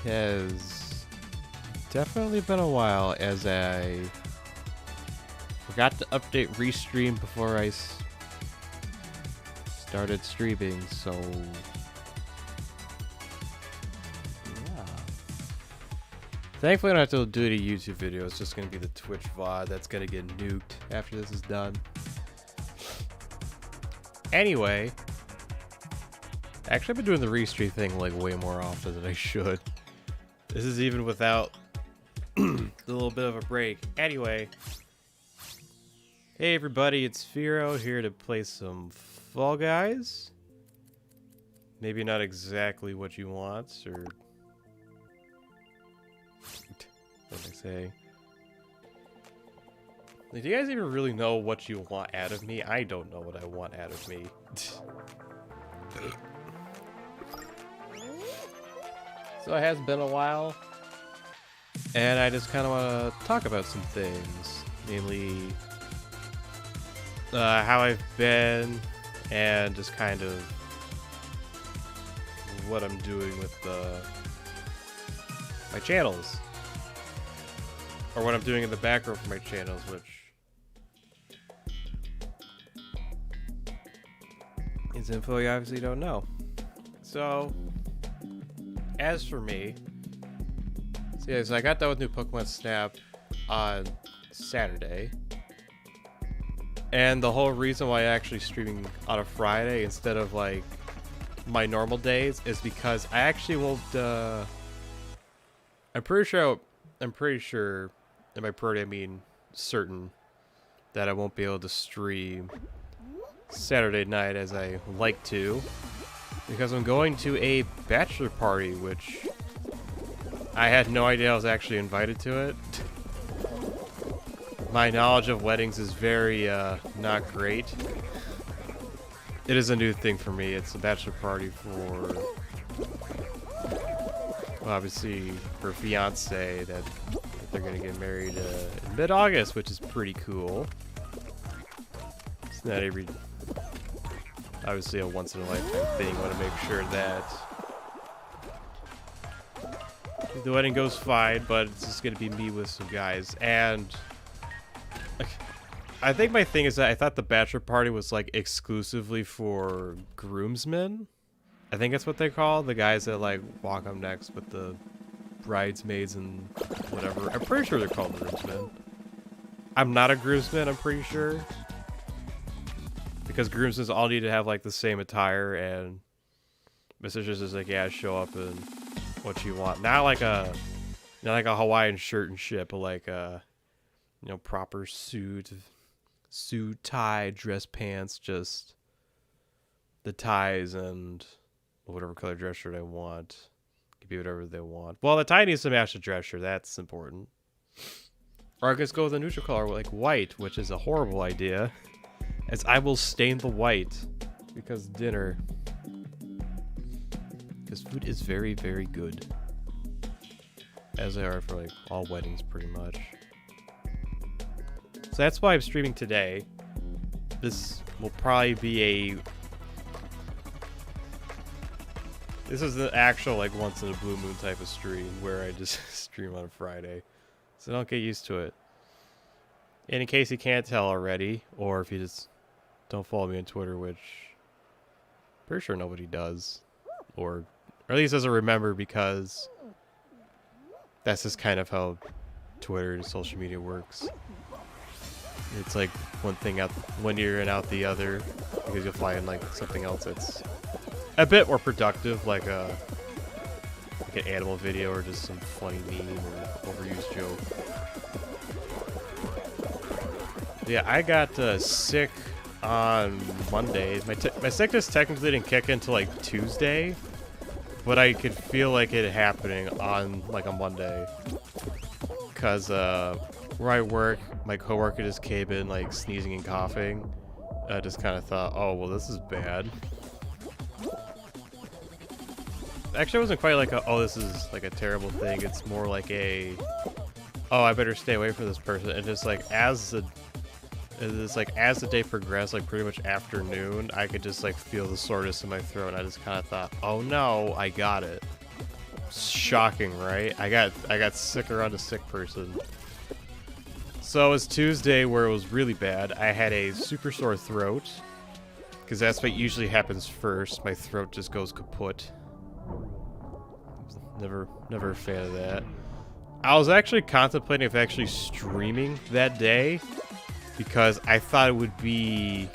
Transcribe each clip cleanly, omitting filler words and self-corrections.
has definitely been a while, as I forgot to update Restream before I started streaming, so yeah. Thankfully I don't have to do any YouTube video. It's just going to be the Twitch VOD that's going to get nuked after this is done. Anyway, actually I've been doing the Restream thing like way more often than I should. This is even without a little bit of a break. Anyway, hey everybody, it's Firo here to play some Fall Guys. Maybe not exactly what you want, or what did I say? Like, do you guys even really know what you want out of me? I don't know what I want out of me. So it has been a while, and I just kind of want to talk about some things, namely how I've been, and just kind of what I'm doing with my channels, or what I'm doing in the background for my channels, which is info you obviously don't know. So, as for me, so I got done with new Pokemon Snap on Saturday. And the whole reason why I'm actually streaming on a Friday instead of like my normal days is because I actually won't, I'm pretty sure, and by pretty I mean certain, that I won't be able to stream Saturday night as I like to, because I'm going to a bachelor party, which I had no idea I was actually invited to it. My knowledge of weddings is very not great. It is a new thing for me. It's a bachelor party for, well, obviously her fiance that they're gonna get married in mid-August, which is pretty cool. It's not every, obviously a once-in-a-lifetime thing. I want to make sure that the wedding goes fine, but it's just gonna be me with some guys. And I think my thing is that I thought the bachelor party was like exclusively for groomsmen. I think that's what they call the guys that like walk up next with the bridesmaids and whatever. I'm pretty sure they're called groomsmen. I'm not a groomsman, I'm pretty sure, because groomsmen all need to have like the same attire, and my sister's just like, yeah, show up in what you want. Not like a Hawaiian shirt and shit, but like a, you know, proper suit, tie, dress pants, just the ties and whatever color dress shirt I want. Could be whatever they want. Well, the tie needs to match the dress shirt. That's important. Or I guess go with a neutral color like white, which is a horrible idea, as I will stain the white because dinner. Because food is very, very good, as they are for like all weddings pretty much. So that's why I'm streaming today. This will probably be this is the actual like once in a blue moon type of stream where I just stream on a Friday. So don't get used to it. And in case you can't tell already, or if you just don't follow me on Twitter, which I'm pretty sure nobody does, or at least doesn't remember, because that's just kind of how Twitter and social media works. It's like one thing out one ear and out the other, because you'll find like something else that's a bit more productive, like an animal video or just some funny meme or overused joke. Yeah, I got sick on Monday. My sickness technically didn't kick in until like Tuesday, but I could feel like it happening on like a Monday, because where I work, my coworker just came in like sneezing and coughing. I just kind of thought, oh well, this is bad. Actually, it wasn't quite like a, oh, this is like a terrible thing. It's more like a, oh, I better stay away from this person. And just like as the day progressed, like pretty much afternoon, I could just like feel the soreness in my throat. And I just kind of thought, oh no, I got it. Shocking, right? I got sick around a sick person. So it was Tuesday where it was really bad. I had a super sore throat. Because that's what usually happens first. My throat just goes kaput. Never a fan of that. I was actually contemplating of actually streaming that day. Because I thought it would be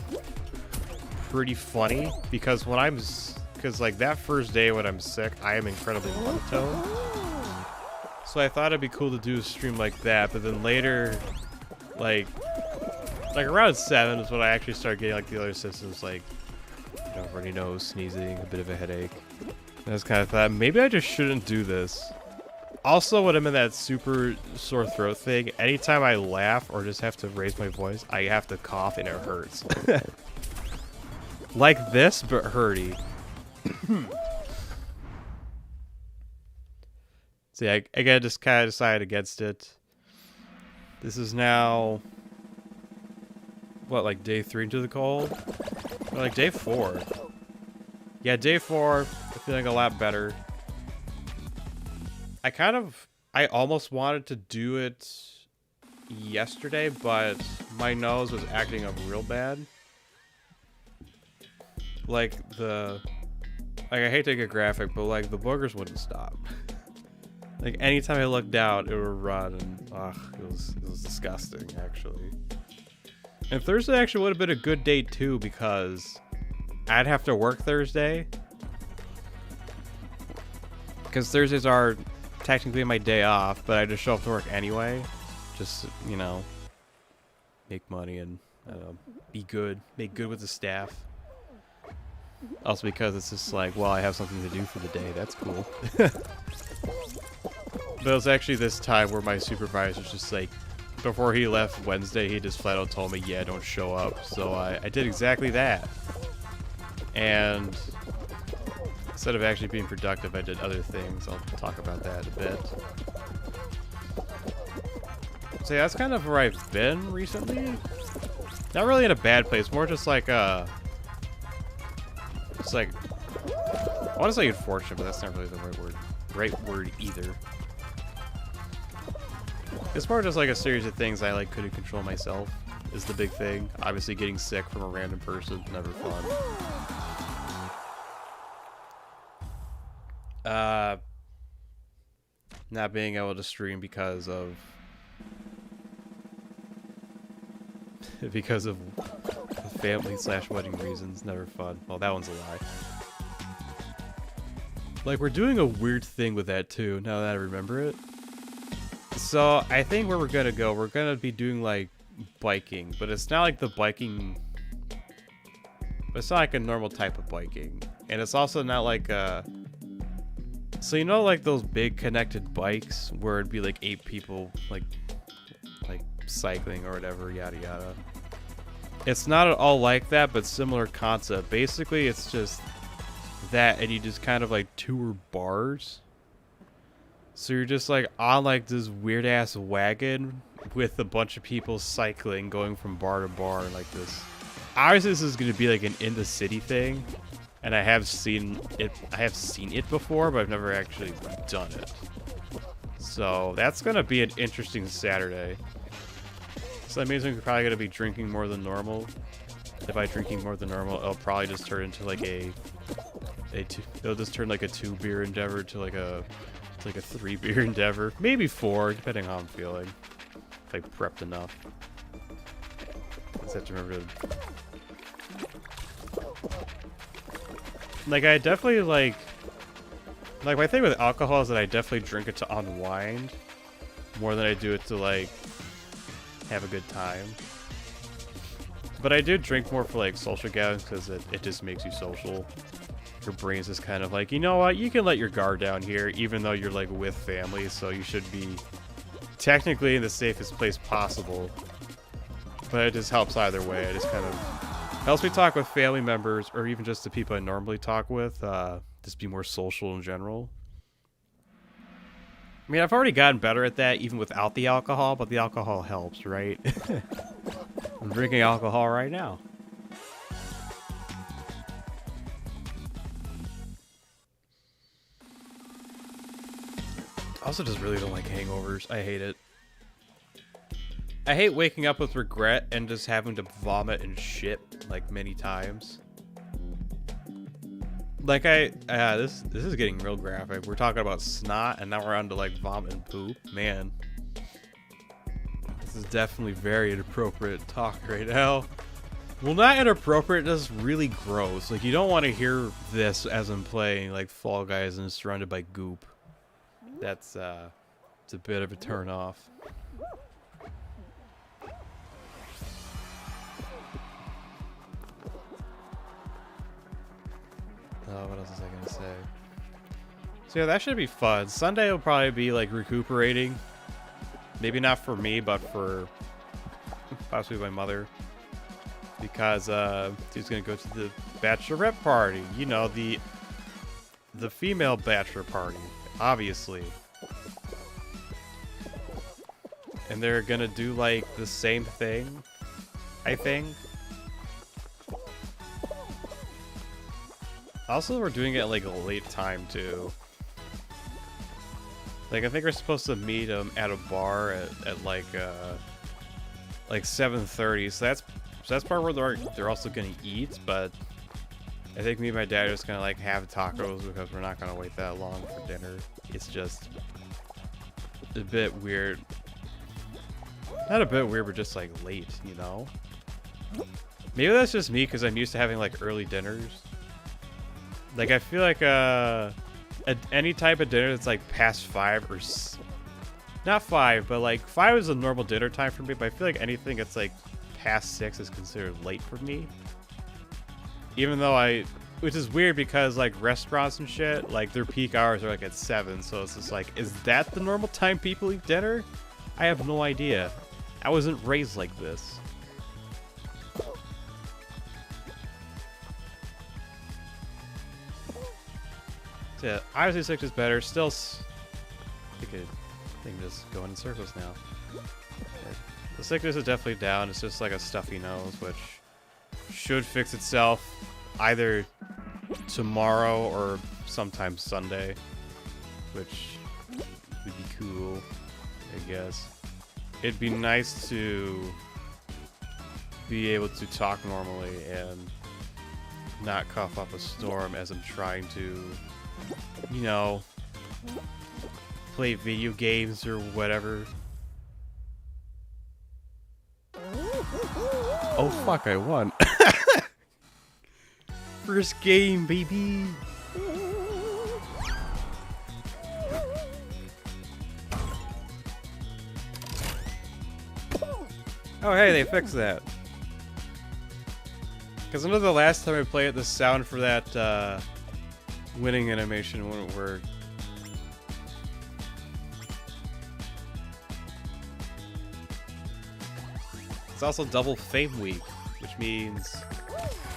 pretty funny. Because when I'm... Because like that first day when I'm sick, I am incredibly monotone. So I thought it'd be cool to do a stream like that. But then later... Like around 7 is when I actually started getting like the other symptoms, like, you know, runny nose, sneezing, a bit of a headache. And I was kind of thought, maybe I just shouldn't do this. Also, when I'm in that super sore throat thing, anytime I laugh or just have to raise my voice, I have to cough and it hurts. Like this, but hurty. See, I again just kind of decided against it. This is now, what, like day 3 into the cold? Or like day 4. Yeah, day 4, I'm feeling a lot better. I almost wanted to do it yesterday, but my nose was acting up real bad. Like I hate to get graphic, but like the boogers wouldn't stop. Like anytime I looked out, it would run, and it was disgusting actually. And Thursday actually would have been a good day too, because I'd have to work Thursday. Because Thursdays are technically my day off, but I just show up to work anyway. Just, you know, make money and be good, make good with the staff. Also because it's just like, well, I have something to do for the day. That's cool. But it was actually this time where my supervisor's just like, before he left Wednesday, he just flat out told me, yeah, don't show up. So I did exactly that. And instead of actually being productive, I did other things. I'll talk about that a bit. So yeah, that's kind of where I've been recently. Not really in a bad place, more just like it's like, I want to say unfortunate, but that's not really the right word either. It's more just like a series of things I like couldn't control myself is the big thing. Obviously getting sick from a random person, never fun. Not being able to stream because of family/wedding reasons, never fun. Well, that one's a lie. Like, we're doing a weird thing with that too, now that I remember it. So, I think where we're gonna go, we're gonna be doing, like, biking. But it's not like the biking... It's not like a normal type of biking. And it's also not like a... So, you know, like, those big connected bikes where it'd be, like, 8 people, like cycling or whatever, yada yada. It's not at all like that, but similar concept. Basically, it's just that, and you just kind of, like, tour bars. So you're just like on like this weird ass wagon with a bunch of people cycling, going from bar to bar like this. Obviously this is going to be like an in the city thing, and I have seen it before, but I've never actually done it. So that's going to be an interesting Saturday. So that means we're probably going to be drinking more than normal. If I'm drinking more than normal, it'll probably just turn into like it'll just turn like a 2-beer endeavor to like a 3-beer endeavor, maybe 4, depending on how I'm feeling. If I prepped enough. I just have to remember to... Like, I definitely, like, my thing with alcohol is that I definitely drink it to unwind more than I do it to, like, have a good time. But I do drink more for, like, social gatherings because it just makes you social. Your brain's just kind of like, you know what, you can let your guard down here, even though you're like with family, so you should be technically in the safest place possible. But it just helps either way. It just kind of helps me talk with family members, or even just the people I normally talk with, just be more social in general. I mean, I've already gotten better at that even without the alcohol, but the alcohol helps, right? I'm drinking alcohol right now. I also just really don't like hangovers. I hate it. I hate waking up with regret and just having to vomit and shit like many times. Like this is getting real graphic. We're talking about snot and now we're on to like vomit and poop. Man, this is definitely very inappropriate talk right now. Well, not inappropriate, just really gross. Like, you don't want to hear this as I'm playing like Fall Guys and surrounded by goop. That's it's a bit of a turn off. Oh, what else was I gonna say? So yeah, that should be fun. Sunday will probably be like recuperating. Maybe not for me, but for possibly my mother. Because she's gonna go to the bachelorette party. You know, the female bachelor party, obviously. And they're gonna do like the same thing, I think. Also, we're doing it at like a late time too. Like, I think we're supposed to meet them at a bar at like 7:30. So that's part where they're also gonna eat. But I think me and my dad are just gonna like have tacos because we're not gonna wait that long for dinner. It's just a bit weird. Not a bit weird, but just like late, you know? Maybe that's just me because I'm used to having like early dinners. Like, I feel like any type of dinner that's like past 5 or not 5, but like 5 is a normal dinner time for me. But I feel like anything that's like past 6 is considered late for me. Even though which is weird because like restaurants and shit, like their peak hours are like at 7. So it's just like, is that the normal time people eat dinner? I have no idea. I wasn't raised like this. Yeah, obviously 6 is better. Still, I think just going in circles now. Yeah. The sickness is definitely down. It's just like a stuffy nose, which should fix itself either tomorrow or sometime Sunday, which would be cool, I guess. It'd be nice to be able to talk normally and not cough up a storm as I'm trying to, you know, play video games or whatever. Oh fuck, I won. First game, baby. Oh hey, they fixed that. Because I know the last time I played it, the sound for that winning animation wouldn't work. It's also double fame week, which means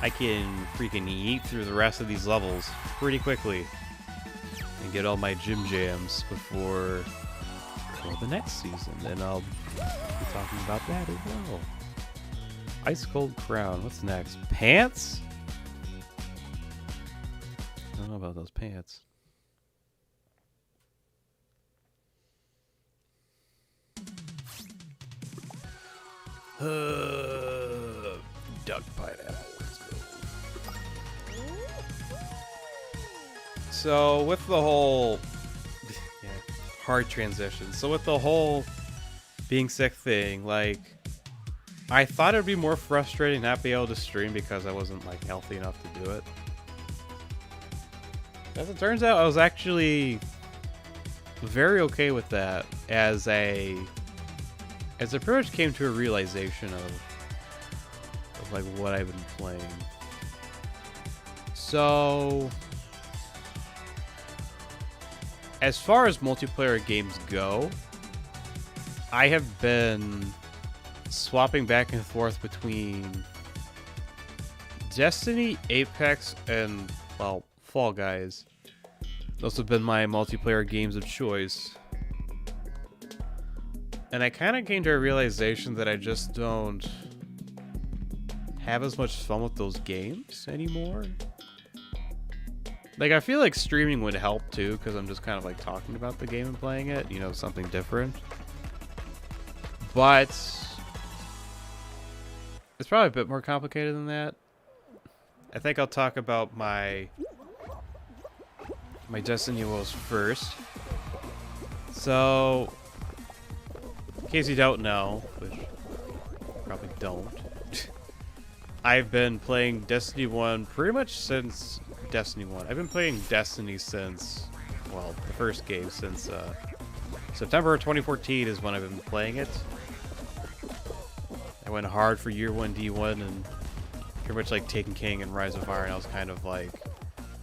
I can freaking yeet through the rest of these levels pretty quickly and get all my gym jams before the next season. And I'll be talking about that as well. Ice Cold Crown. What's next? Pants? I don't know about those pants. Duck pineapple. Let's go. So with the whole hard transition. So with the whole being sick thing, like, I thought it would be more frustrating not be able to stream because I wasn't like healthy enough to do it. As it turns out, I was actually very okay with that as I pretty much came to a realization of like what I've been playing. So as far as multiplayer games go, I have been swapping back and forth between Destiny, Apex, and, well, Fall Guys. Those have been my multiplayer games of choice. And I kind of came to a realization that I just don't have as much fun with those games anymore. Like, I feel like streaming would help too, because I'm just kind of like talking about the game and playing it, you know, something different. But it's probably a bit more complicated than that. I think I'll talk about my Destiny woes first. So, in case you don't know, which you probably don't, I've been playing Destiny 1 pretty much since Destiny 1. I've been playing Destiny since, well, the first game since September 2014 is when I've been playing it. I went hard for year 1 D1 and pretty much like Taken King and Rise of Iron. I was kind of like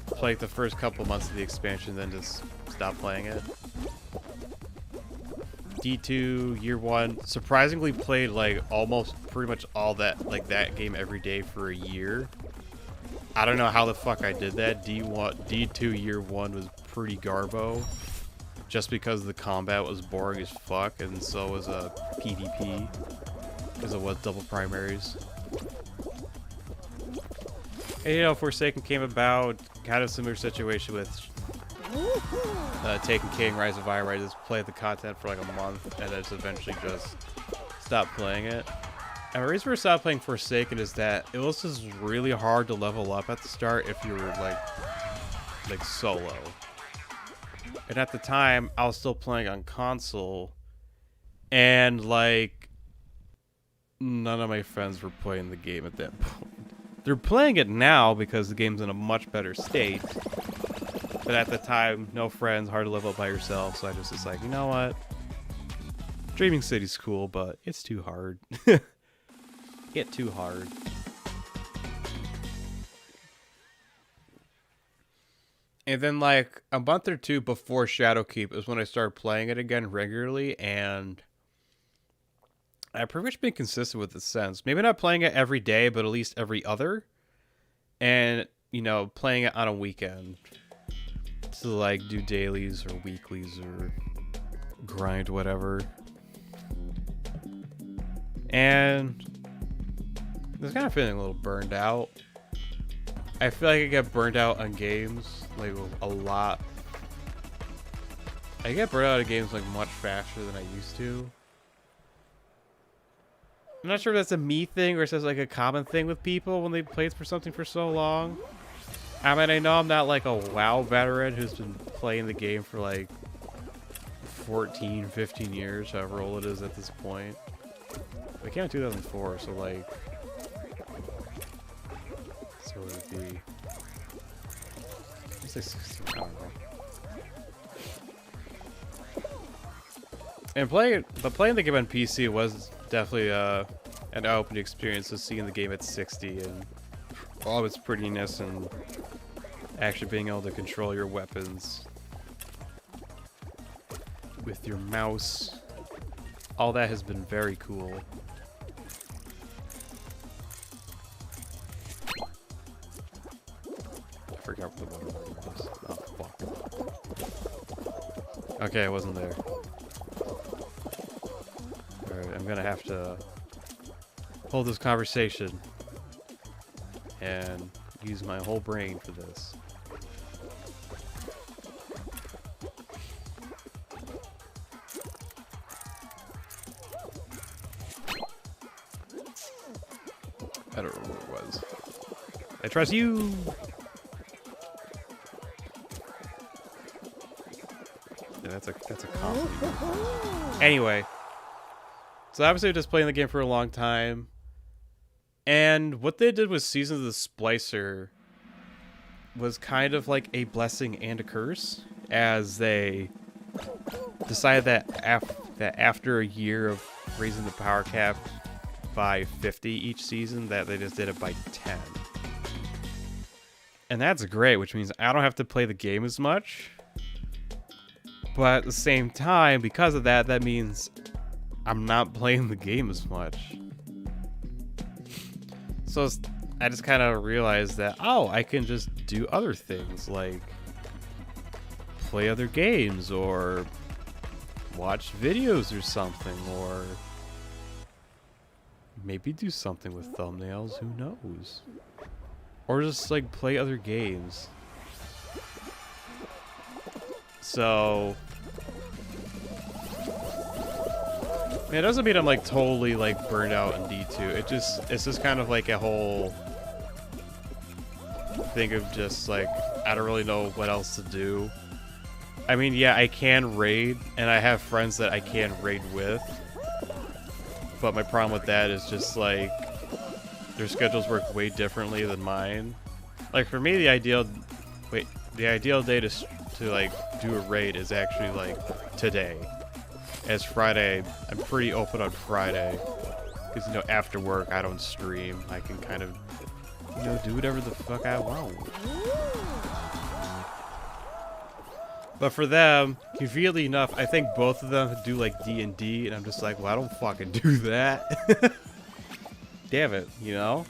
playing the first couple months of the expansion, then just stopped playing it. D2 year 1 surprisingly played like almost pretty much all that, like that game every day for a year. I don't know how the fuck I did that. D2 year 1 was pretty garbo, just because the combat was boring as fuck, and so was a PvP, because it was double primaries. And you know, Forsaken came about, kind of similar situation with Taken King, Rise of Iron, where I just played the content for like a month, and then just eventually just stopped playing it. And the reason for stopping playing Forsaken is that it was just really hard to level up at the start if you were like solo. And at the time, I was still playing on console, and like none of my friends were playing the game at that point. They're playing it now because the game's in a much better state. But at the time, no friends, hard to level up by yourself, so I just was like, you know what? Dreaming City's cool, but it's too hard. Get too hard. And then like a month or two before Shadowkeep is when I started playing it again regularly, and I've pretty much been consistent with it since. Maybe not playing it every day, but at least every other. And, you know, playing it on a weekend to like do dailies or weeklies or grind whatever. And I was kind of feeling a little burned out. I feel like I get burned out on games like a lot. I get burned out of games like much faster than I used to. I'm not sure if that's a me thing or if that's like a common thing with people when they played for something for so long. I mean, I know I'm not like a WoW veteran who's been playing the game for like 14, 15 years, however old it is at this point. It came out in 2004, so like, so it would be, it's like 16, I don't know. And playing the game on PC was definitely an open experience of seeing the game at 60 and all of its prettiness and actually being able to control your weapons with your mouse. All that has been very cool. I forgot what the one was. Oh, fuck. Okay, I wasn't there. Alright, I'm gonna have to hold this conversation and use my whole brain for this. I don't remember what it was. I trust you! Yeah, that's a compliment. Anyway. So obviously just playing the game for a long time. And what they did with Seasons of the Splicer was kind of like a blessing and a curse, as they decided that after a year of raising the power cap by 50 each season, that they just did it by 10. And that's great, which means I don't have to play the game as much. But at the same time, because of that, that means I'm not playing the game as much. So I just kind of realized that, oh, I can just do other things, like play other games or watch videos or something, or maybe do something with thumbnails, who knows? Or just like play other games. So it doesn't mean I'm like totally like burned out in D2. It's just kind of like a whole thing of just like I don't really know what else to do. I mean, yeah, I can raid, and I have friends that I can raid with. But my problem with that is just like their schedules work way differently than mine. Like for me, the ideal day to like do a raid is actually like today. As Friday, I'm pretty open on Friday because, you know, after work I don't stream. I can kind of, you know, do whatever the fuck I want. But for them, conveniently enough, I think both of them do like D&D, and I'm just like, well, I don't fucking do that. Damn it, you know?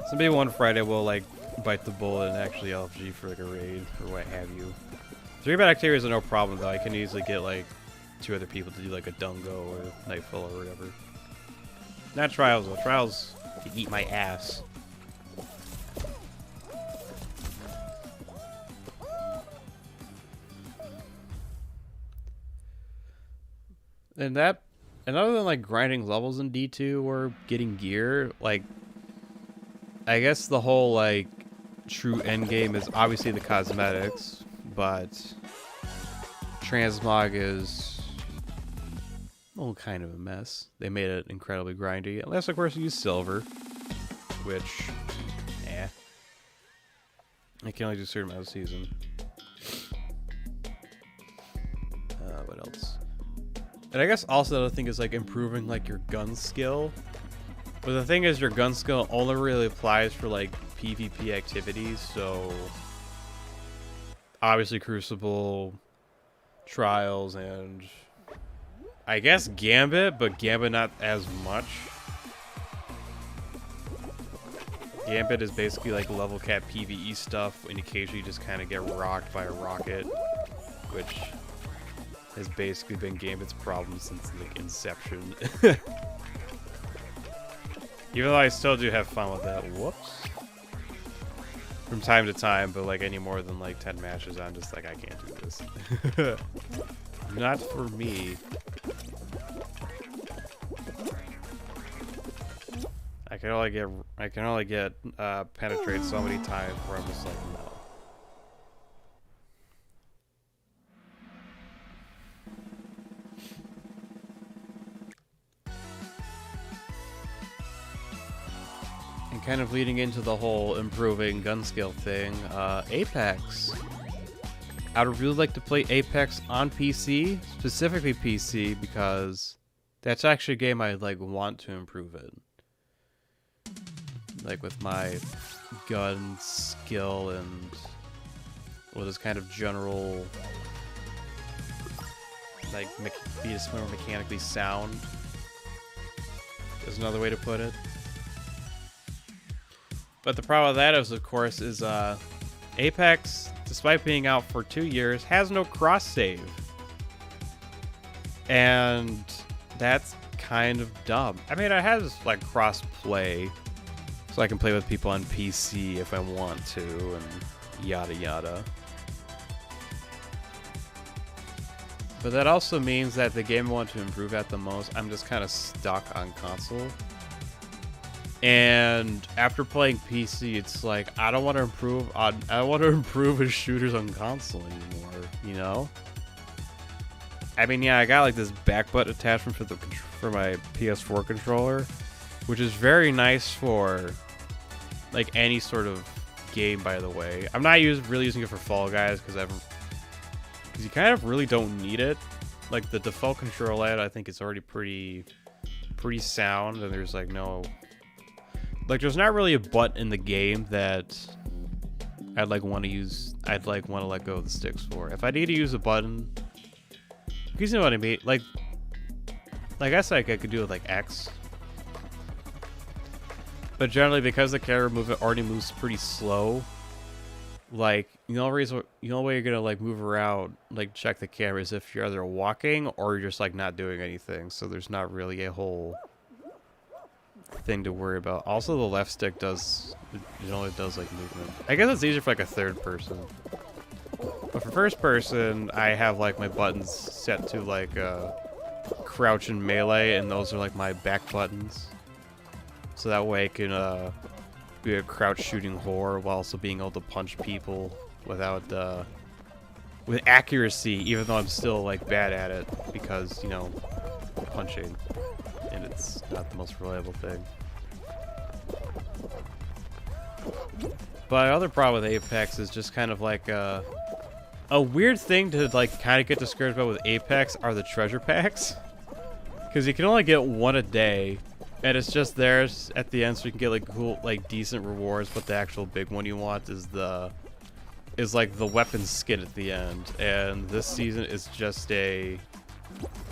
So maybe one Friday we'll like bite the bullet and actually LFG for like a raid or what have you. 3-man activities are no problem though. I can easily get like 2 other people to do like a Dungo or Nightfall or whatever. Not Trials though. Trials can eat my ass. And other than like grinding levels in D2 or getting gear, like I guess the whole like true end game is obviously the cosmetics, but transmog is kind of a mess. They made it incredibly grindy, unless of course you use silver, which I can only do certain amount of season. What else? And I guess also the other thing is like improving like your gun skill. But the thing is, your gun skill only really applies for like PvP activities. So obviously Crucible, Trials, and I guess Gambit, but Gambit not as much. Gambit is basically like level cap PvE stuff, and occasionally you just kind of get rocked by a rocket, which has basically been Gambit's problem since like inception. Even though I still do have fun with that. Whoops. From time to time, but like any more than like 10 matches, I'm just like, I can't do this. Not for me. I can only get penetrated so many times where I'm just like, no. Kind of leading into the whole improving gun skill thing, Apex. I would really like to play Apex on PC, specifically PC, because that's actually a game I like want to improve in. Like with my gun skill and what is kind of general, like be just more mechanically sound. Is another way to put it. But the problem with that is, of course, is Apex, despite being out for 2 years, has no cross-save. And that's kind of dumb. I mean, it has, like, cross-play, so I can play with people on PC if I want to, and yada yada. But that also means that the game I want to improve at the most, I'm just kind of stuck on console. And after playing PC, it's like I don't want to improve with shooters on console anymore. You know? I mean, yeah, I got like this back butt attachment for my PS4 controller, which is very nice for like any sort of game. By the way, I'm not really using it for Fall Guys because you kind of really don't need it. Like the default control layout, I think it's already pretty sound, and there's like no. Like, there's not really a button in the game that I'd want to let go of the sticks for. If I need to use a button, you know what I mean? Like I guess I could do it like X. But generally, because the camera movement already moves pretty slow, like, the only way you're gonna like move around, like check the camera is if you're either walking or you're just like not doing anything. So there's not really a whole thing to worry about. Also, the left stick does, it only does like movement. I guess it's easier for like a third person. But for first person, I have like my buttons set to like crouch and melee, and those are like my back buttons. So that way I can be a crouch shooting whore while also being able to punch people without with accuracy, even though I'm still like bad at it because, you know, punching, and it's not the most reliable thing. But other problem with Apex is just kind of like a weird thing to like kind of get discouraged about with Apex are the treasure packs, because you can only get one a day, and it's just there at the end so you can get like cool, like decent rewards. But the actual big one you want is like the weapon skin at the end, and this season is just a.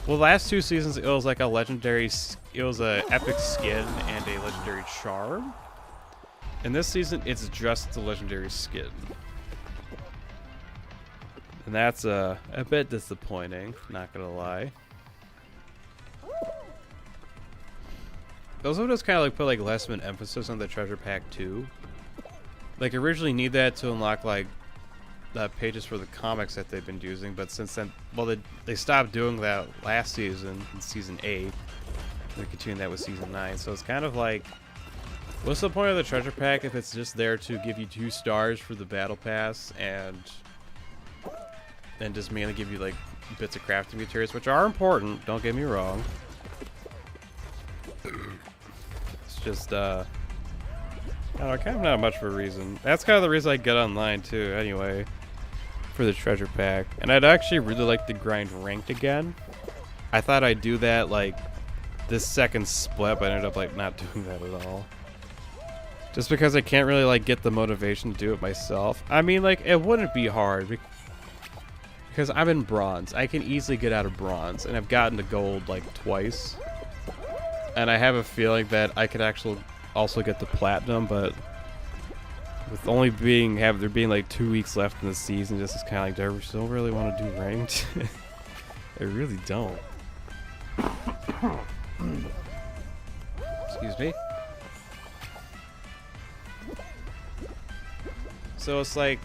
Well, the last 2 seasons it was like a legendary. It was a epic skin and a legendary charm. And this season it's just the legendary skin. And that's a bit disappointing, not gonna lie. They also just kind of like put like less of an emphasis on the treasure pack too. Like originally need that to unlock like pages for the comics that they've been using, but since then, well, they stopped doing that last season in season 8. They're continuing that with season 9, so it's kind of like, what's the point of the treasure pack if it's just there to give you 2 stars for the battle pass and just mainly give you like bits of crafting materials, which are important, don't get me wrong. It's just I don't know, kind of not much of a reason. That's kind of the reason I get online too, anyway, for the treasure pack. And I'd actually really like to grind ranked again. I thought I'd do that like this second split, but I ended up like not doing that at all. Just because I can't really like get the motivation to do it myself. I mean, like, it wouldn't be hard because I'm in bronze. I can easily get out of bronze, and I've gotten to gold like twice. And I have a feeling that I could actually also get the platinum, but with only there being like 2 weeks left in the season, just is kind of like, I still really want to do ranked. I really don't. Excuse me. So it's like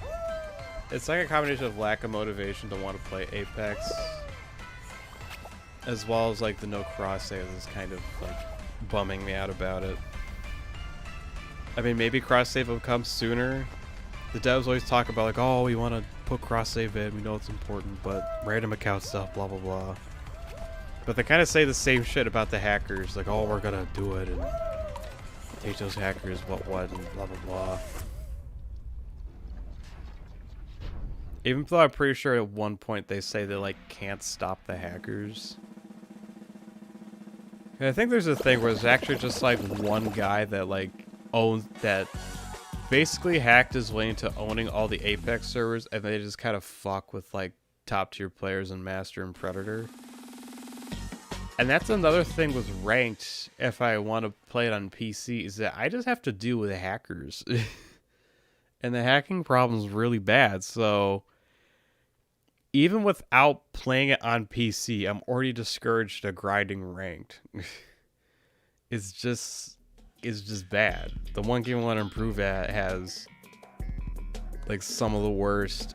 a combination of lack of motivation to want to play Apex, as well as like the no cross saves is kind of like bumming me out about it. I mean, maybe cross save will come sooner. The devs always talk about like, oh, we want to put cross save in, we know it's important, but random account stuff, blah blah blah. But they kind of say the same shit about the hackers, like, oh, we're gonna do it and take those hackers, what, and blah blah blah. Even though I'm pretty sure at one point they say they like can't stop the hackers. And I think there's a thing where there's actually just like one guy that like that basically hacked his way into owning all the Apex servers, and they just kind of fuck with like top tier players in Master and Predator. And that's another thing with ranked, if I want to play it on PC, is that I just have to deal with hackers. And the hacking problem is really bad, so even without playing it on PC, I'm already discouraged to grinding ranked. It's just bad. The one game I want to improve at has like some of the worst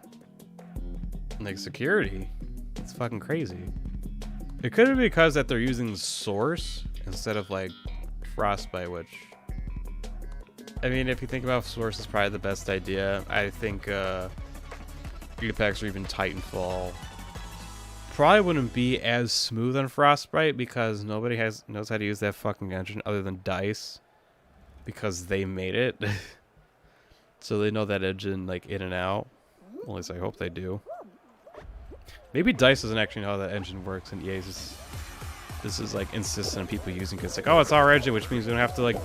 like security. It's fucking crazy. It could be because that they're using Source instead of like Frostbite, which, I mean, if you think about Source, is probably the best idea. I think Apex or even Titanfall probably wouldn't be as smooth on Frostbite because nobody knows how to use that fucking engine other than DICE, because they made it. So they know that engine like in and out. At least I hope they do. Maybe DICE doesn't actually know how that engine works, and EA's this is like insistent on people using it. It's like, oh, it's our engine, which means we don't have to like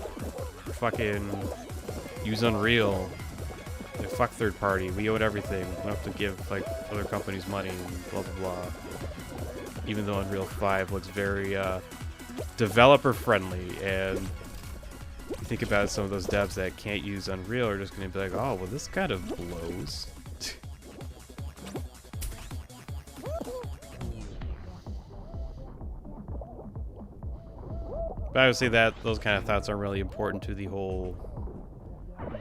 fucking use Unreal. Like, fuck third party. We own everything. We don't have to give like other companies money and blah blah blah. Even though Unreal 5 looks very developer friendly, and you think about some of those devs that can't use Unreal are just going to be like, oh, well, this kind of blows. But I would say that those kind of thoughts aren't really important to the whole,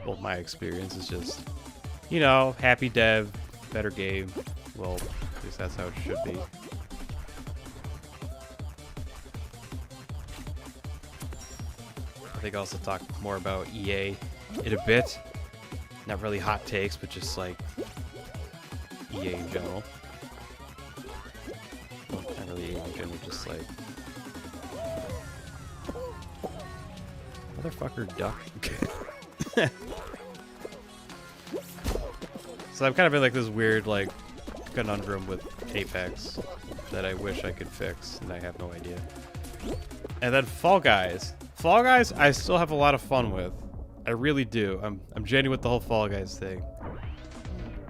well, my experience is just, you know, happy dev, better game. Well, at least that's how it should be. I think I'll also talk more about EA in a bit. Not really hot takes, but just like EA in general. Well, not really EA in general, just like... Motherfucker duck. So I've kind of been like this weird like conundrum with Apex that I wish I could fix, and I have no idea. And then Fall Guys. Fall Guys I still have a lot of fun with. I really do. I'm genuine with the whole Fall Guys thing.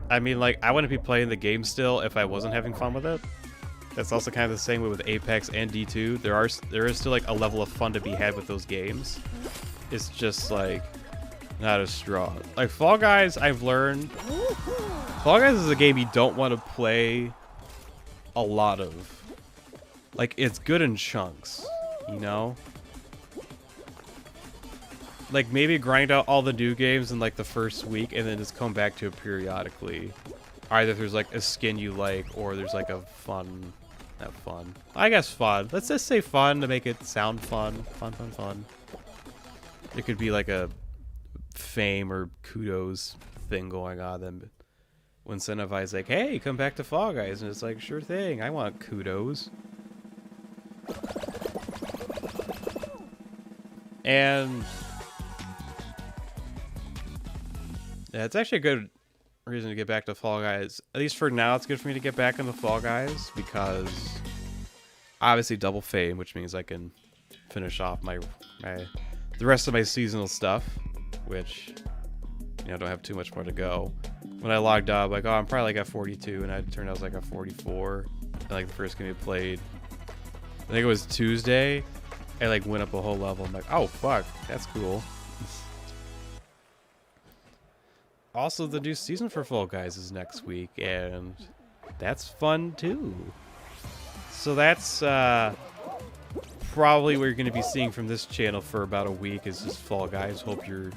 I mean, like, I wouldn't be playing the game still if I wasn't having fun with it. That's also kind of the same way with Apex and D2. There is still like a level of fun to be had with those games. It's just like not as strong. Like Fall Guys, I've learned Fall Guys is a game you don't want to play a lot of. Like, it's good in chunks, you know? Like, maybe grind out all the new games in like the first week and then just come back to it periodically. Either there's like a skin you like, or there's like a fun, not fun, I guess fun. Let's just say fun to make it sound fun. Fun. It could be like a fame or kudos thing going on then. When incentivize like, hey, come back to Fall Guys, and it's like, sure thing, I want kudos. And yeah, it's actually a good reason to get back to Fall Guys. At least for now, it's good for me to get back into Fall Guys because obviously double fame, which means I can finish off the rest of my seasonal stuff, which, you know, don't have too much more to go. When I logged up, like, oh, I'm probably like at 42, and it turned out I was like at 44. And like the first game we played, I think it was Tuesday, I like went up a whole level. I'm like, oh fuck, that's cool. Also, the new season for Fall Guys is next week, and that's fun too. So that's probably what you're going to be seeing from this channel for about a week is just Fall Guys. Hope you're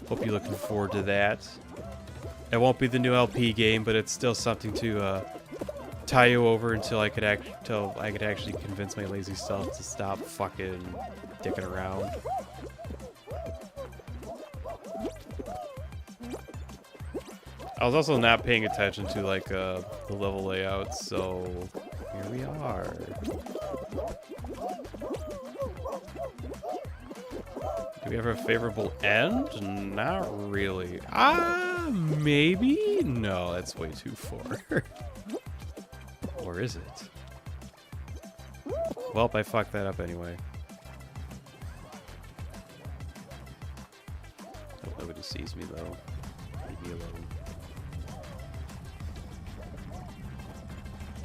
looking forward to that. It won't be the new LP game, but it's still something to tie you over until I could actually convince my lazy self to stop fucking dicking around. I was also not paying attention to like the level layout, so here we are. Do we have a favorable end? Not really. Maybe? No, that's way too far. Or is it? Well, I fucked that up anyway. Hope nobody sees me though. Leave me alone.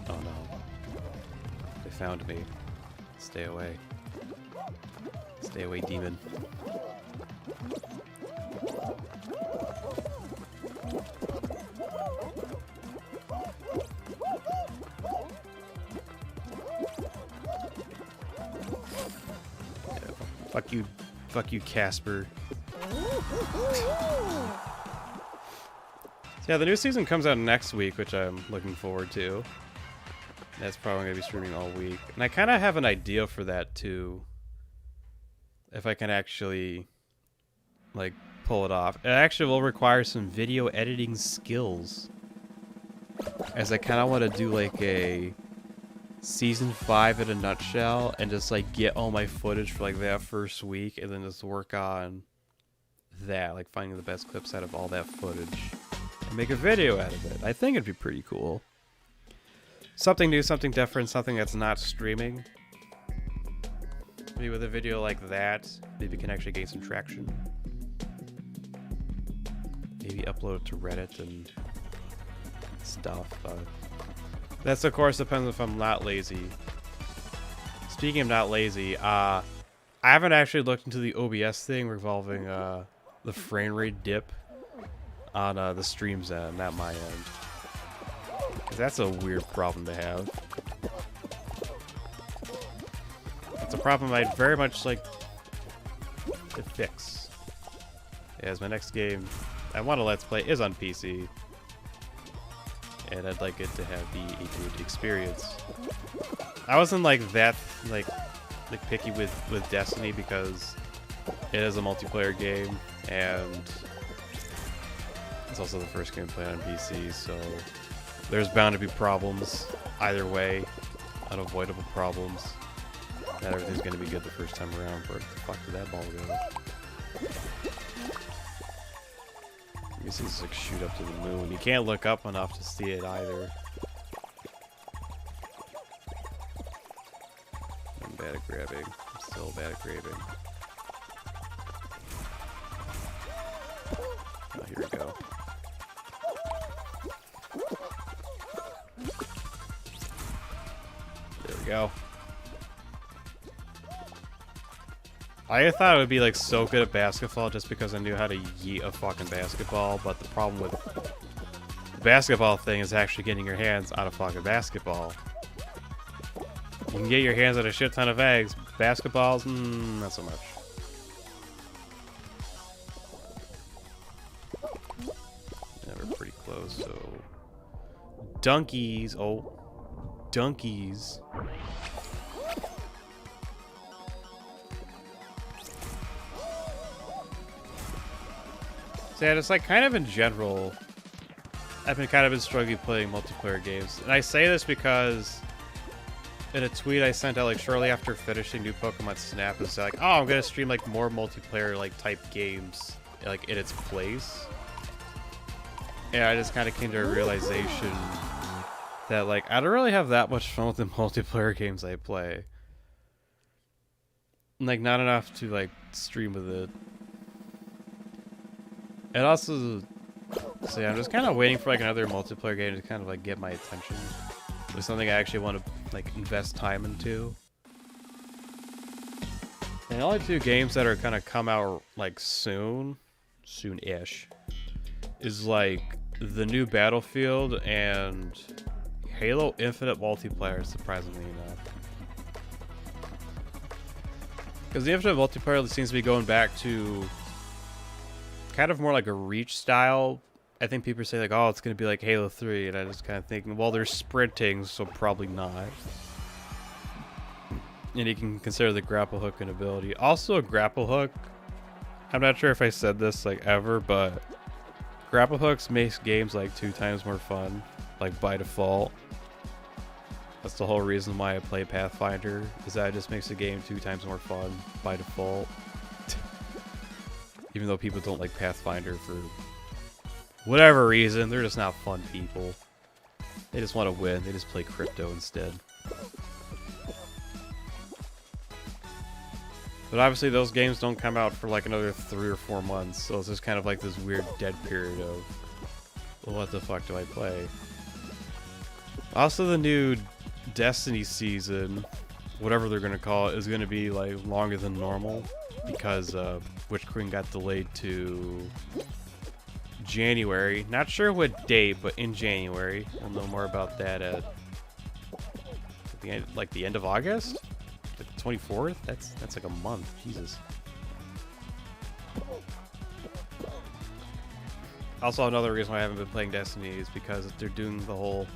Oh no. They found me. Stay away. Stay away, demon. Yeah, fuck you, Casper. Yeah, the new season comes out next week, which I'm looking forward to. That's probably going to be streaming all week. And I kind of have an idea for that, too. If I can actually, like, pull it off. It actually will require some video editing skills. As I kind of want to do, like, a Season 5 in a nutshell. And just, like, get all my footage for, like, that first week. And then just work on that. Like, finding the best clips out of all that footage. And make a video out of it. I think it'd be pretty cool. Something new, something different, something that's not streaming. Maybe with a video like that, maybe can actually gain some traction. Maybe upload it to Reddit and stuff. That's, of course, depends if I'm not lazy. Speaking of not lazy, I haven't actually looked into the OBS thing revolving the frame rate dip on the stream's end, not my end. Because that's a weird problem to have. It's a problem I'd very much like to fix. As my next game I want to Let's Play is on PC. And I'd like it to have be a good experience. I wasn't like that like picky with Destiny because it is a multiplayer game and it's also the first game played on PC, so there's bound to be problems either way, unavoidable problems. Not everything's gonna be good the first time around. Where the fuck did that ball go? These things like shoot up to the moon. You can't look up enough to see it either. I'm bad at grabbing. I'm still bad at grabbing. Oh, here we go. There we go. I thought it would be like so good at basketball just because I knew how to yeet a fucking basketball, but the problem with the basketball thing is actually getting your hands on a fucking basketball. You can get your hands on a shit ton of eggs. Basketballs, not so much. Yeah, we're pretty close, so... Donkeys, oh. Donkeys. So yeah, just like kind of in general, I've been struggling playing multiplayer games. And I say this because in a tweet I sent out like shortly after finishing New Pokemon Snap, it's like, oh, I'm gonna stream like more multiplayer like type games like in its place. And I just kind of came to a realization that like I don't really have that much fun with the multiplayer games I play. Like not enough to like stream with it. And also, so yeah, I'm just kind of waiting for like another multiplayer game to kind of like get my attention. Like something I actually want to like invest time into. And the only two games that are gonna come out like soon-ish, is like the new Battlefield and Halo Infinite multiplayer, surprisingly enough. Because the Infinite multiplayer seems to be going back to kind of more like a Reach style. I think people say like, oh, it's going to be like Halo 3, and I just kind of think, well, they're sprinting, so probably not. And you can consider the grapple hook an ability. Also, a grapple hook, I'm not sure if I said this like ever, but grapple hooks makes games like 2 times more fun, like by default. That's the whole reason why I play Pathfinder, is that it just makes the game 2 times more fun by default. Even though people don't like Pathfinder for whatever reason, they're just not fun people. They just want to win. They just play crypto instead. But obviously those games don't come out for like another 3 or 4 months, so it's just kind of like this weird dead period of, well, what the fuck do I play? Also, the new Destiny season, whatever they're going to call it, is going to be like longer than normal because Witch Queen got delayed to January. Not sure what date, but in January. We'll know more about that at the end, like the end of August, like the 24th. That's like a month. Jesus. Also, another reason why I haven't been playing Destiny is because they're doing the whole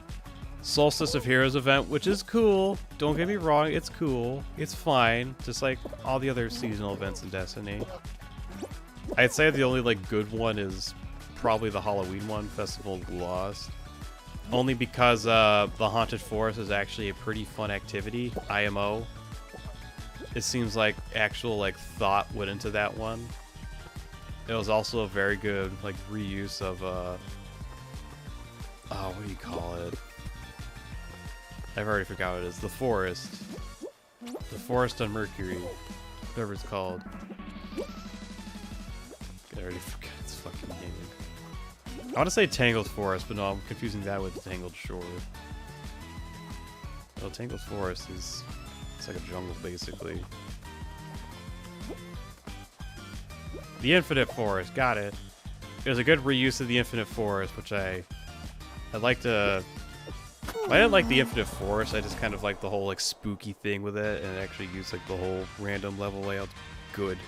Solstice of Heroes event, which is cool. Don't get me wrong, it's cool. It's fine, just like all the other seasonal events in Destiny. I'd say the only like good one is probably the Halloween one, Festival of the Lost. Only because the Haunted Forest is actually a pretty fun activity, IMO. It seems like actual like thought went into that one. It was also a very good like reuse of oh, what do you call it? I've already forgot what it is. The Forest. The Forest on Mercury. Whatever it's called. I already forgot its fucking name. I want to say Tangled Forest, but no, I'm confusing that with Tangled Shore. Well, Tangled Forest is... it's like a jungle, basically. The Infinite Forest. Got it. It was a good reuse of the Infinite Forest, which I'd like to... I didn't like the Infinite Forest, I just kind of like the whole like spooky thing with it, and it actually used like the whole random level layout. Good.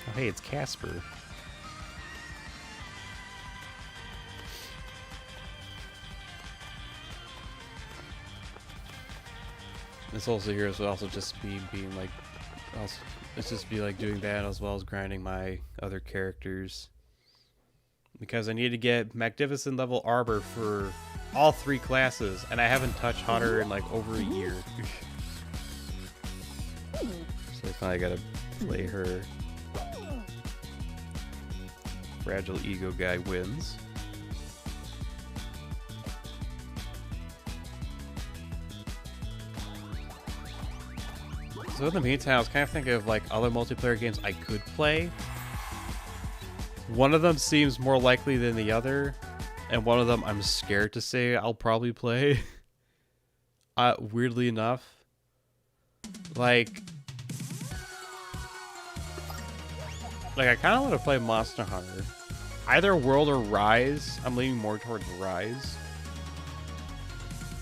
Oh, hey, it's Casper. This whole series would also just be being like, also, it's just be like doing that as well as grinding my other characters. Because I need to get Magnificent level armor for all 3 classes, and I haven't touched Hunter in like over a year. So I finally gotta play her. Fragile Ego guy wins. So in the meantime, I was kind of thinking of like other multiplayer games I could play. One of them seems more likely than the other, and one of them I'm scared to say I'll probably play. Weirdly enough, like I kind of want to play Monster Hunter. Either World or Rise. I'm leaning more towards Rise.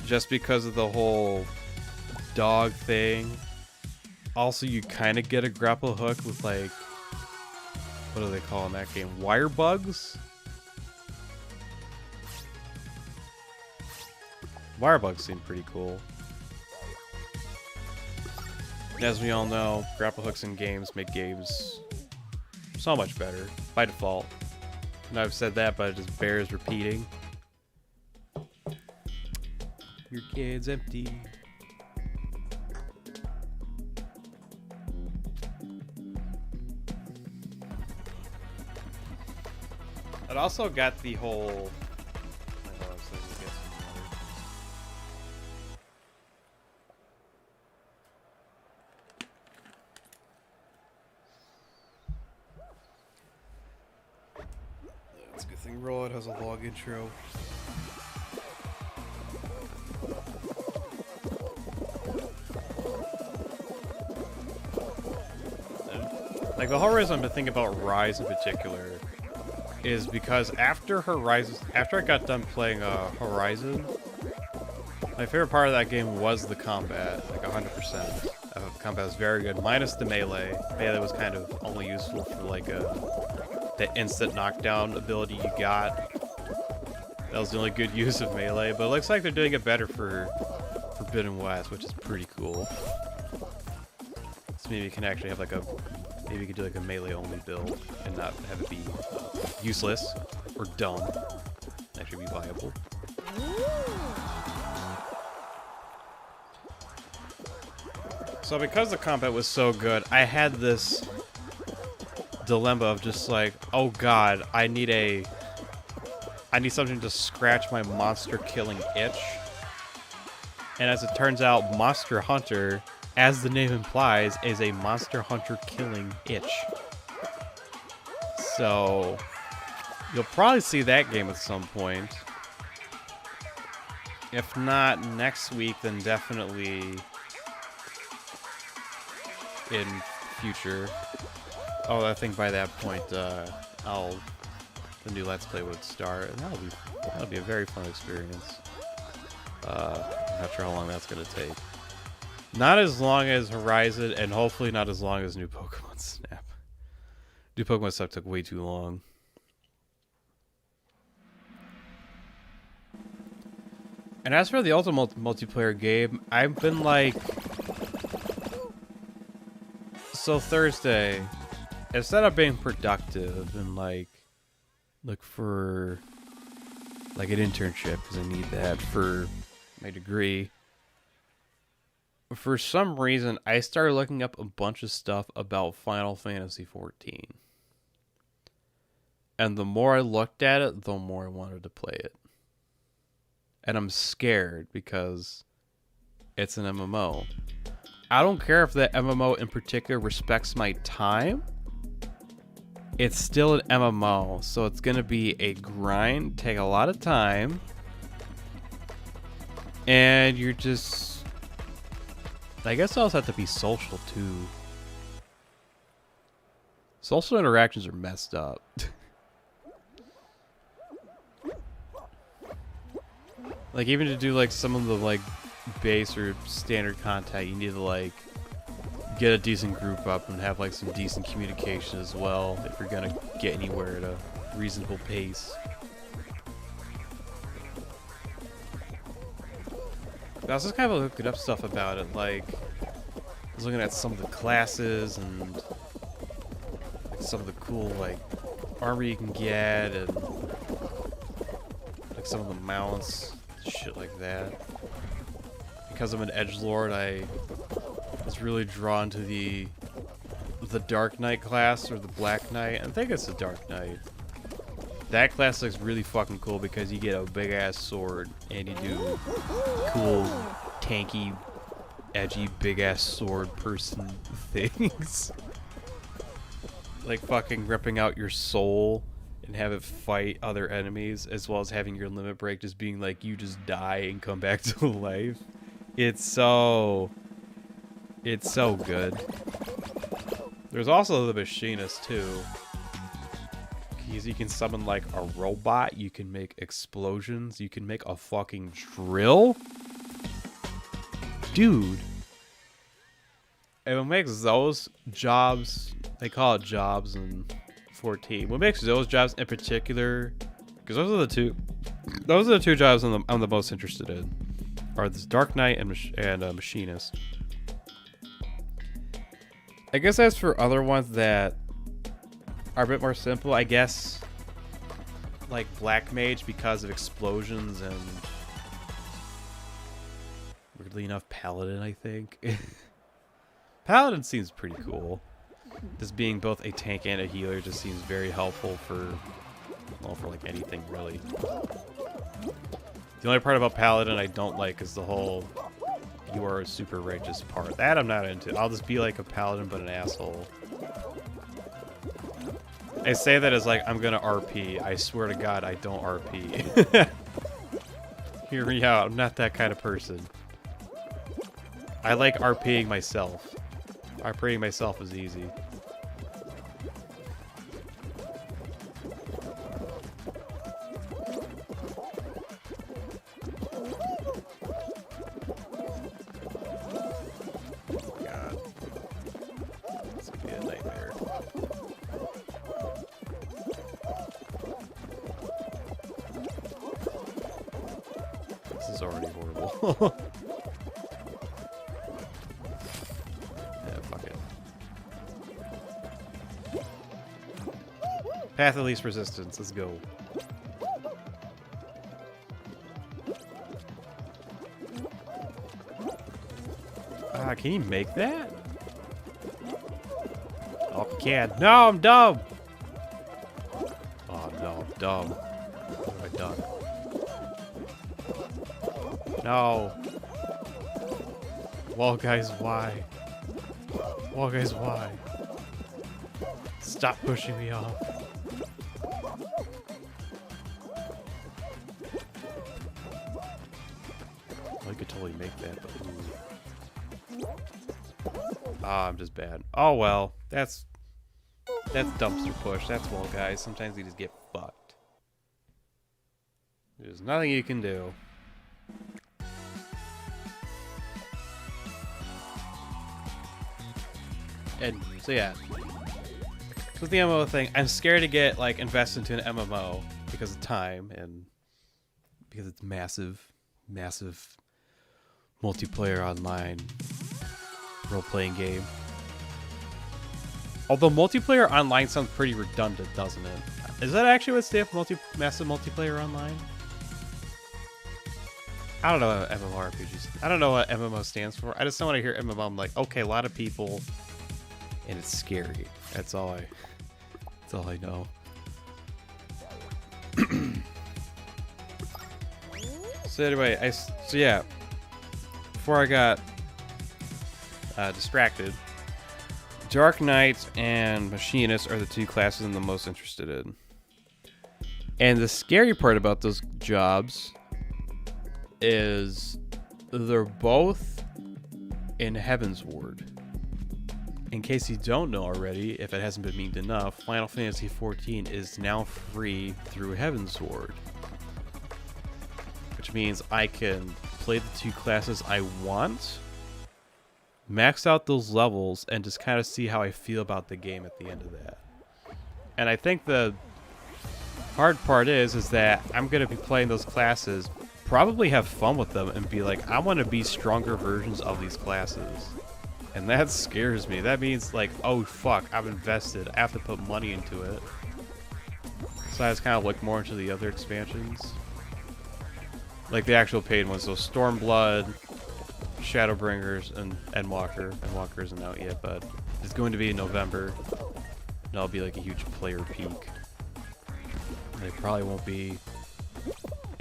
Just because of the whole dog thing. Also, you kind of get a grapple hook with, like, what do they call in that game? Wire bugs? Wire bugs seem pretty cool. As we all know, grapple hooks in games make games so much better by default. And I've said that, but it just bears repeating. Your kid's empty. It also got the whole. It's a good thing Roll has a log intro. Like the whole reason I've been thinking about Rise in particular is because after I got done playing Horizon, my favorite part of that game was the combat, like 100%. The combat was very good, minus the melee. Melee was kind of only useful for like the instant knockdown ability you got. That was the only good use of melee, but it looks like they're doing it better for Forbidden West, which is pretty cool. So maybe you can actually have like maybe you could do like a melee only build and not have it be useless or dumb. Actually be viable. So because the combat was so good, I had this dilemma of just like, oh god, I need something to scratch my monster killing itch. And as it turns out, Monster Hunter, as the name implies, is a Monster Hunter killing itch. So you'll probably see that game at some point. If not next week, then definitely in future. Oh, I think by that point, the new Let's Play would start, and that'll be a very fun experience. I'm not sure how long that's gonna take. Not as long as Horizon, and hopefully not as long as New Pokemon Snap. New Pokemon Snap took way too long. And as for the ultimate multiplayer game, I've been like... So Thursday, instead of being productive and like look for like an internship, because I need that for my degree, for some reason I started looking up a bunch of stuff about Final Fantasy XIV. And the more I looked at it, the more I wanted to play it. And I'm scared because it's an MMO. I don't care if that MMO in particular respects my time. It's still an MMO, so it's going to be a grind, take a lot of time. And you're just... I guess I also have to be social too. Social interactions are messed up. Like, even to do, like, some of the, like, base or standard contact, you need to, like, get a decent group up and have like some decent communication as well if you're gonna get anywhere at a reasonable pace. I was just kind of looking up stuff about it, like I was looking at some of the classes and like, some of the cool like armor you can get and like some of the mounts, shit like that. Because I'm an edgelord, I was really drawn to the Dark Knight class or the Black Knight. I think it's the Dark Knight. That class looks really fucking cool because you get a big ass sword and you do cool, tanky, edgy, big ass sword person things. Like fucking ripping out your soul and have it fight other enemies, as well as having your limit break just being like you just die and come back to life. It's so good. There's also the machinist too. You can summon like a robot, you can make explosions, you can make a fucking drill. Dude. And what makes those jobs, they call it jobs in 14. What makes those jobs in particular, because those are the two jobs I'm the most interested in, are this Dark Knight and Machinist. I guess as for other ones that are a bit more simple, I guess like Black Mage because of explosions, and weirdly enough Paladin, I think. Paladin seems pretty cool. Just being both a tank and a healer just seems very helpful for, well, for like anything really. The only part about Paladin I don't like is the whole you are a super righteous part. That I'm not into. I'll just be like a Paladin but an asshole. I say that as like I'm gonna RP. I swear to God I don't RP. Hear me out. I'm not that kind of person. I like RPing myself. RPing myself is easy. God. This could be a nightmare. This is already horrible. Path of least resistance. Let's go. Can you make that? Oh, you can. No, I'm dumb. Oh no, I'm dumb. What have I done? No. Well, guys, why? Well, guys, why? Stop pushing me off. I could totally make that, but ooh. Ah, I'm just bad. Oh well, that's dumpster push. That's well, guys. Sometimes you just get fucked. There's nothing you can do. And so yeah, with the MMO thing, I'm scared to get like invested into an MMO because of time and because it's massive multiplayer online role-playing game. Although multiplayer online sounds pretty redundant, doesn't it? Is that actually what stands for massive multiplayer online? I don't know what MMORPGs. I don't know what MMO stands for. I just don't want to hear MMO. I'm like, okay, a lot of people, and it's scary. That's all I know. So anyway, so yeah. Before I got distracted, Dark Knight and Machinist are the two classes I'm the most interested in. And the scary part about those jobs is they're both in Heaven's Ward. In case you don't know already, if it hasn't been memed enough, Final Fantasy XIV is now free through Heaven's Ward. Which means I can play the two classes I want max out those levels, and just kind of see how I feel about the game at the end of that. And I think the hard part is that I'm going to be playing those classes, probably have fun with them, and be like, I want to be stronger versions of these classes. And that scares me. That means, like, oh, fuck, I've invested. I have to put money into it. So I just kind of look more into the other expansions. Like the actual paid ones. So Stormblood, Shadowbringers, and Endwalker. Endwalker isn't out yet, but it's going to be in November. And that'll be like a huge player peak. And it probably won't be...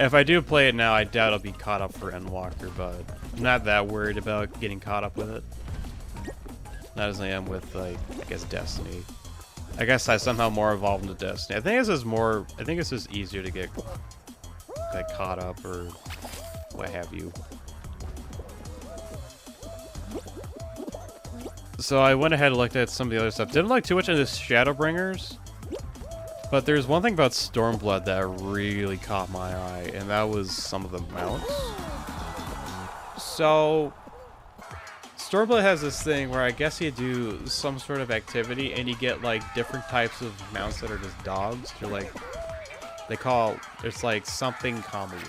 If I do play it now, I doubt I'll be caught up for Endwalker, but I'm not that worried about getting caught up with it. Not as I am with, like, I guess Destiny. I guess I somehow more evolved into Destiny. I think it's just more... I think it's just easier to get, like, caught up or what have you. So I went ahead and looked at some of the other stuff. Didn't like too much into Shadowbringers. But there's one thing about Stormblood that really caught my eye, and that was some of the mounts. So... Stormblood has this thing where I guess you do some sort of activity and you get like different types of mounts that are just dogs. They're like, it's like something comedy.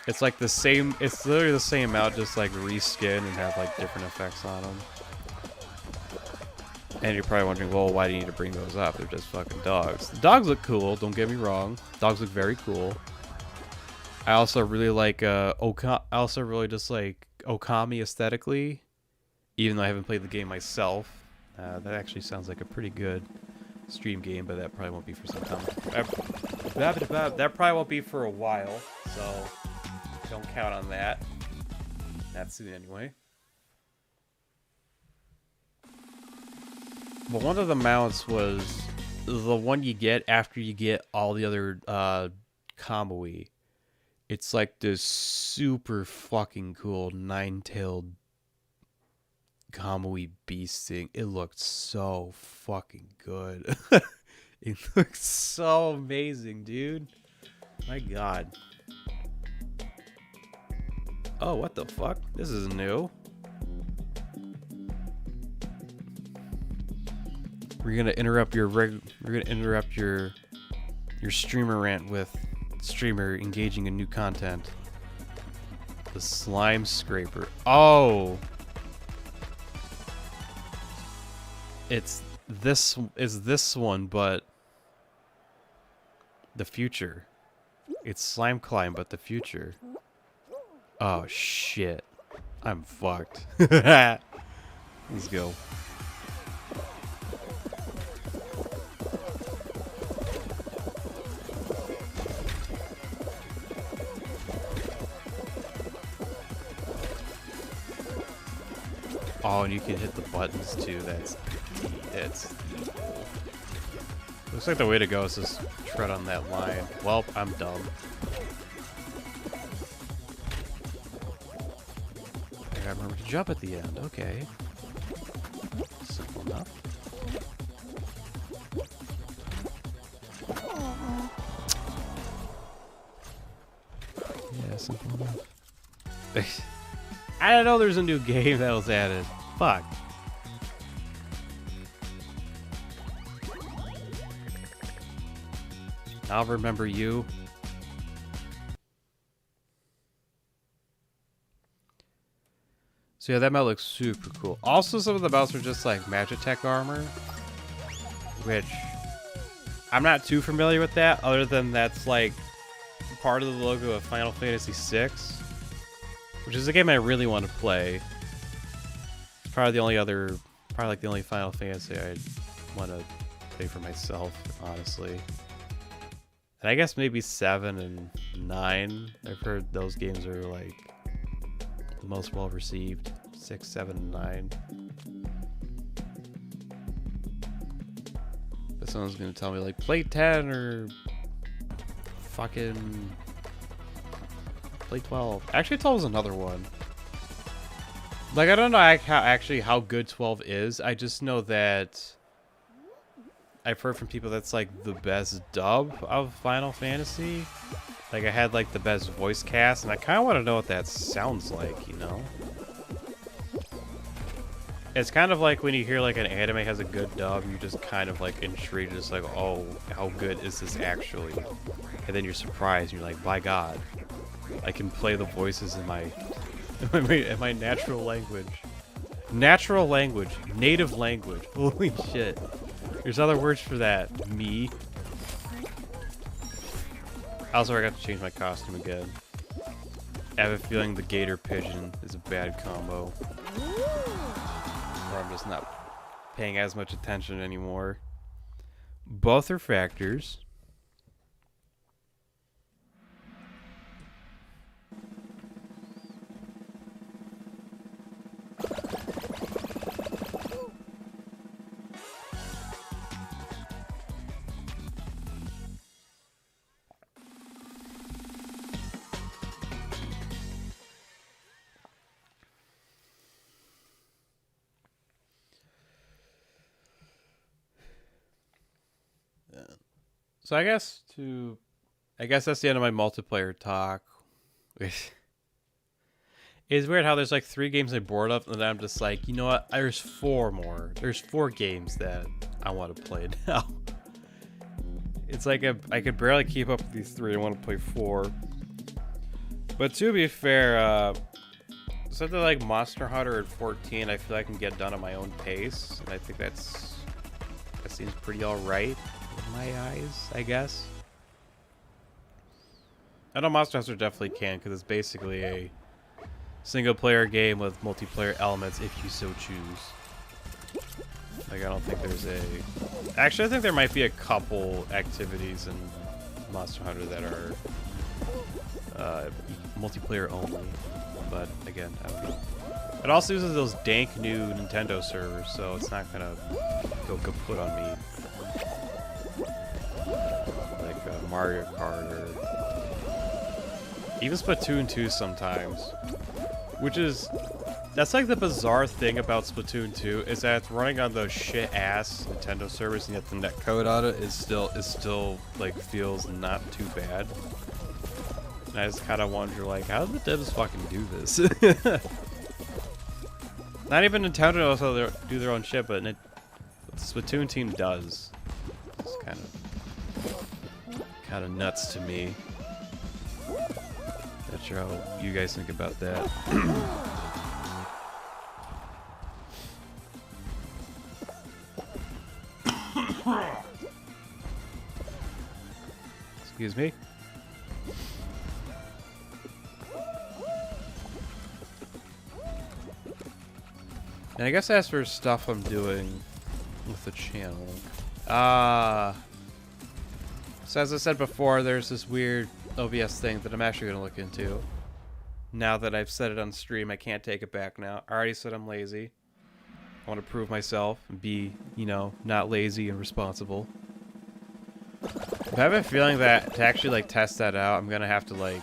It's like the same, it's literally the same mount, just like reskin and have like different effects on them. And you're probably wondering, well, why do you need to bring those up? They're just fucking dogs. The dogs look cool, don't get me wrong. Dogs look very cool. I also really like, I also really just like Okami aesthetically, even though I haven't played the game myself. That actually sounds like a pretty good stream game, but that probably won't be for some time. That probably won't be for a while, so don't count on that. Not soon anyway. But one of the mounts was the one you get after you get all the other Kamui. It's like this super fucking cool 9-tailed Kamui beast thing. It looked so fucking good. It looked so amazing, dude. My god. Oh, what the fuck? This is new. We're gonna interrupt your streamer rant with streamer engaging in new content. The slime scraper. Oh, it's this one, but the future. It's slime climb, but the future. Oh shit, I'm fucked. Let's go. Oh, and you can hit the buttons too. That's evil. Looks like the way to go is just tread on that line. Well, I'm dumb. I gotta remember to jump at the end. Okay. Simple enough. Yeah, simple enough. I don't know there's a new game that was added. Fuck. I'll remember you. So yeah, that mount looks super cool. Also, some of the mounts are just like Magitech armor, which I'm not too familiar with that, other than that's like part of the logo of Final Fantasy VI. Which is a game I really want to play. It's probably like the only Final Fantasy I'd want to play for myself, honestly. And I guess maybe 7 and 9. I've heard those games are like the most well received. 6, 7, and 9. But someone's gonna tell me like play 10 or fucking play 12. Actually, 12 is another one. Like, I don't know how good 12 is. I just know that I've heard from people that's like the best dub of Final Fantasy. Like, I had like the best voice cast, and I kind of want to know what that sounds like, you know? It's kind of like when you hear like an anime has a good dub, you're just kind of like intrigued, just like, oh, how good is this actually? And then you're surprised, and you're like, by God, I can play the voices in my in my natural language. Natural language, native language. Holy shit. There's other words for that. Me. Also, I got to change my costume again. I have a feeling the gator pigeon is a bad combo. Or I'm just not paying as much attention anymore. Both are factors. So I guess that's the end of my multiplayer talk. It's weird how there's like 3 games I'm bored of, and then I'm just like, you know what? There's 4 more. There's 4 games that I want to play now. It's like I could barely keep up with these 3. I want to play 4. But to be fair, something like Monster Hunter at 14, I feel I can get done at my own pace, and I think that seems pretty alright in my eyes, I guess. I know Monster Hunter definitely can, because it's basically a single-player game with multiplayer elements if you so choose. Like, I don't think there's a... Actually, I think there might be a couple activities in Monster Hunter that are multiplayer only. But, again, I don't know. It also uses those dank new Nintendo servers, so it's not gonna go kaput on me. Like Mario Kart or... even Splatoon 2 sometimes. Which is... that's like the bizarre thing about Splatoon 2, is that it's running on those shit-ass Nintendo servers, and yet the netcode on it is still like, feels not too bad. And I just kind of wonder, like, how did the devs fucking do this? Not even Nintendo knows how they do their own shit, but the Splatoon team does. It's kind of nuts to me. Not sure how you guys think about that. Excuse me. And I guess as for stuff I'm doing with the channel, so as I said before, there's this weird OBS thing that I'm actually going to look into. Now that I've said it on stream, I can't take it back now. I already said I'm lazy. I want to prove myself and be, you know, not lazy and responsible. But I have a feeling that to actually, like, test that out, I'm going to have to, like...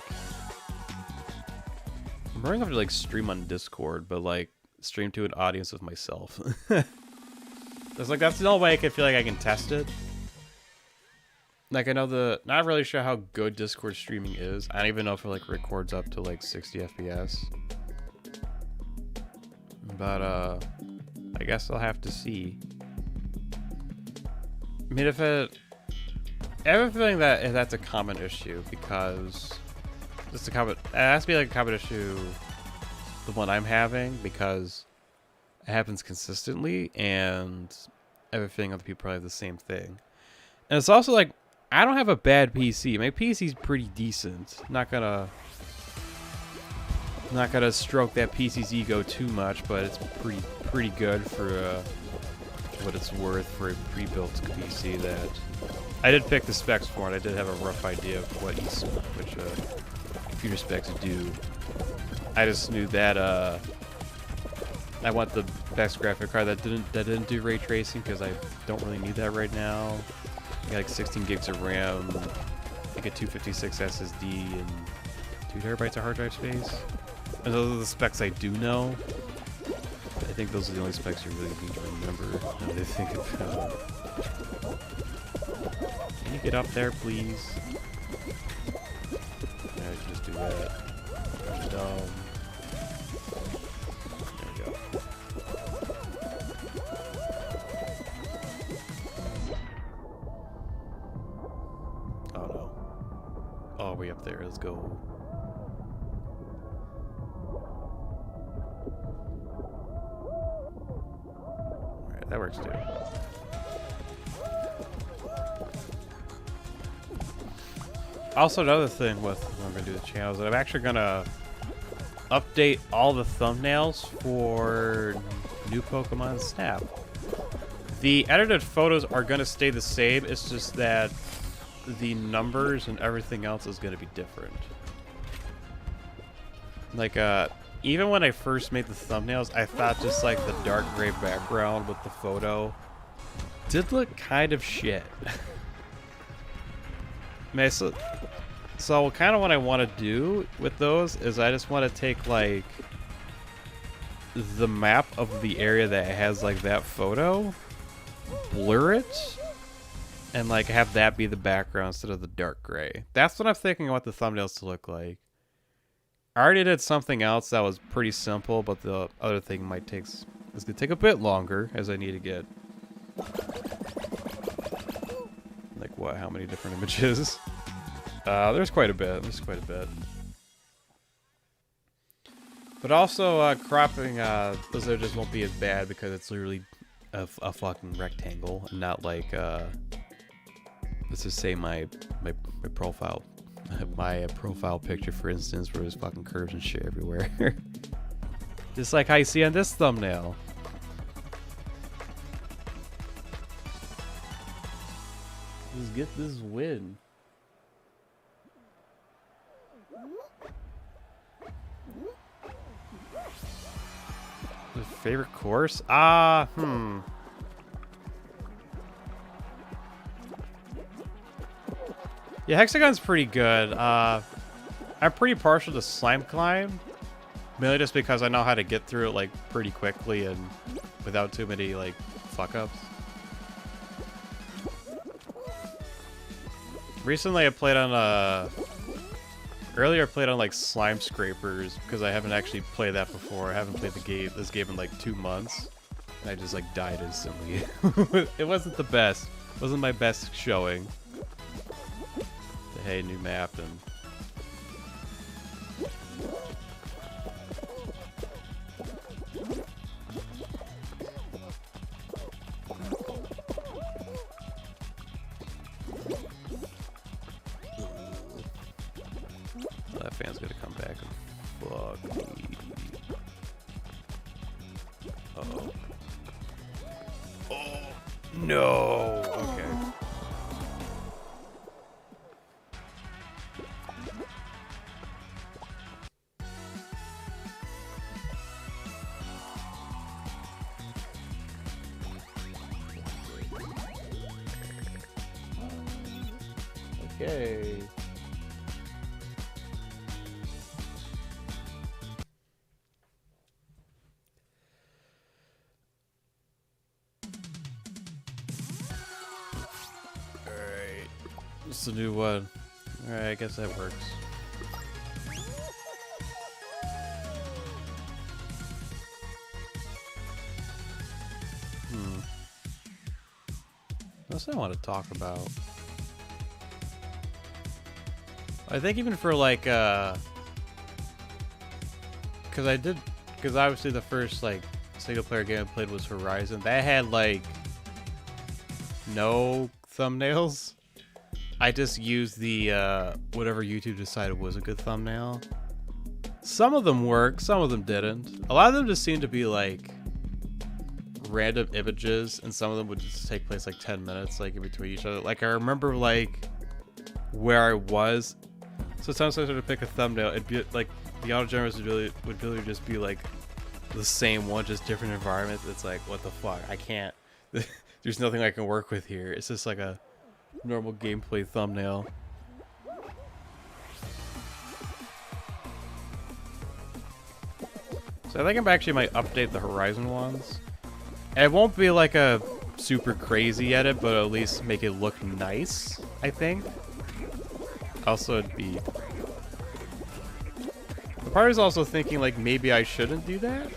I'm going to have to, like, stream on Discord, but, like, stream to an audience of myself. It's like, that's the only way I can feel like I can test it. Like, I know not really sure how good Discord streaming is. I don't even know if it, like, records up to, like, 60 FPS. But, I guess I'll have to see. I mean, I have a feeling that that's a common issue, because... it has to be, like, a common issue, the one I'm having, because it happens consistently, and I have a feeling other people probably have the same thing. And it's also, like, I don't have a bad PC. My PC's pretty decent. Not gonna stroke that PC's ego too much, but it's pretty good for what it's worth for a pre-built PC. That I did pick the specs for it. I did have a rough idea of which computer specs do. I just knew that I want the best graphic card that didn't do ray tracing, because I don't really need that right now. I got like 16 gigs of RAM, like a 256 SSD, and 2 terabytes of hard drive space. And those are the specs I do know. I think those are the only specs you really need to remember now that I think about it. Can you get up there, please? I can just do that. There we go. Oh no. Oh, way up there. Let's go. Alright, that works too. Also, another thing with what I'm going to do with the channel is that I'm actually going to update all the thumbnails for new Pokemon Snap. The edited photos are going to stay the same, it's just that the numbers and everything else is going to be different. Like, even when I first made the thumbnails, I thought just like the dark gray background with the photo did look kind of shit. So kind of what I want to do with those is I just want to take like the map of the area that has like that photo, blur it, and like have that be the background instead of the dark gray. That's what I'm thinking I want the thumbnails to look like. I already did something else that was pretty simple, but the other thing is gonna take a bit longer as I need to get like what, how many different images? There's quite a bit. But also, cropping those images won't be as bad because it's literally a fucking rectangle, and not like, let's just say my profile, my profile picture, for instance, where there's fucking curves and shit everywhere. Just like how you see on this thumbnail. Let's get this win. Favorite course? Yeah, Hexagon's pretty good. I'm pretty partial to Slime Climb, mainly just because I know how to get through it like pretty quickly and without too many like fuck-ups. Recently I played on earlier I played on like Slime Scrapers because I haven't actually played that before. I haven't played this game in like 2 months. And I just like died instantly. It wasn't the best. It wasn't my best showing. But hey, new map and that fan's gonna come back and fuck me. Uh-oh. Oh, no! Okay. Okay. It's a new one. Alright, I guess that works. That's what I want to talk about. I think even for like, because obviously the first like single player game I played was Horizon. That had like no thumbnails. I just used the whatever YouTube decided was a good thumbnail. Some of them worked, some of them didn't. A lot of them just seemed to be like random images, and some of them would just take place like 10 minutes like in between each other. Like I remember like where I was. So sometimes I started to pick a thumbnail, it'd be like the auto generators would really just be like the same one, just different environments. It's like, what the fuck? I can't. There's nothing I can work with here. It's just like a normal gameplay thumbnail. So I think I actually might update the Horizon ones. And it won't be like a super crazy edit, but at least make it look nice, I think. Also, it'd be... The part is also thinking like maybe I shouldn't do that.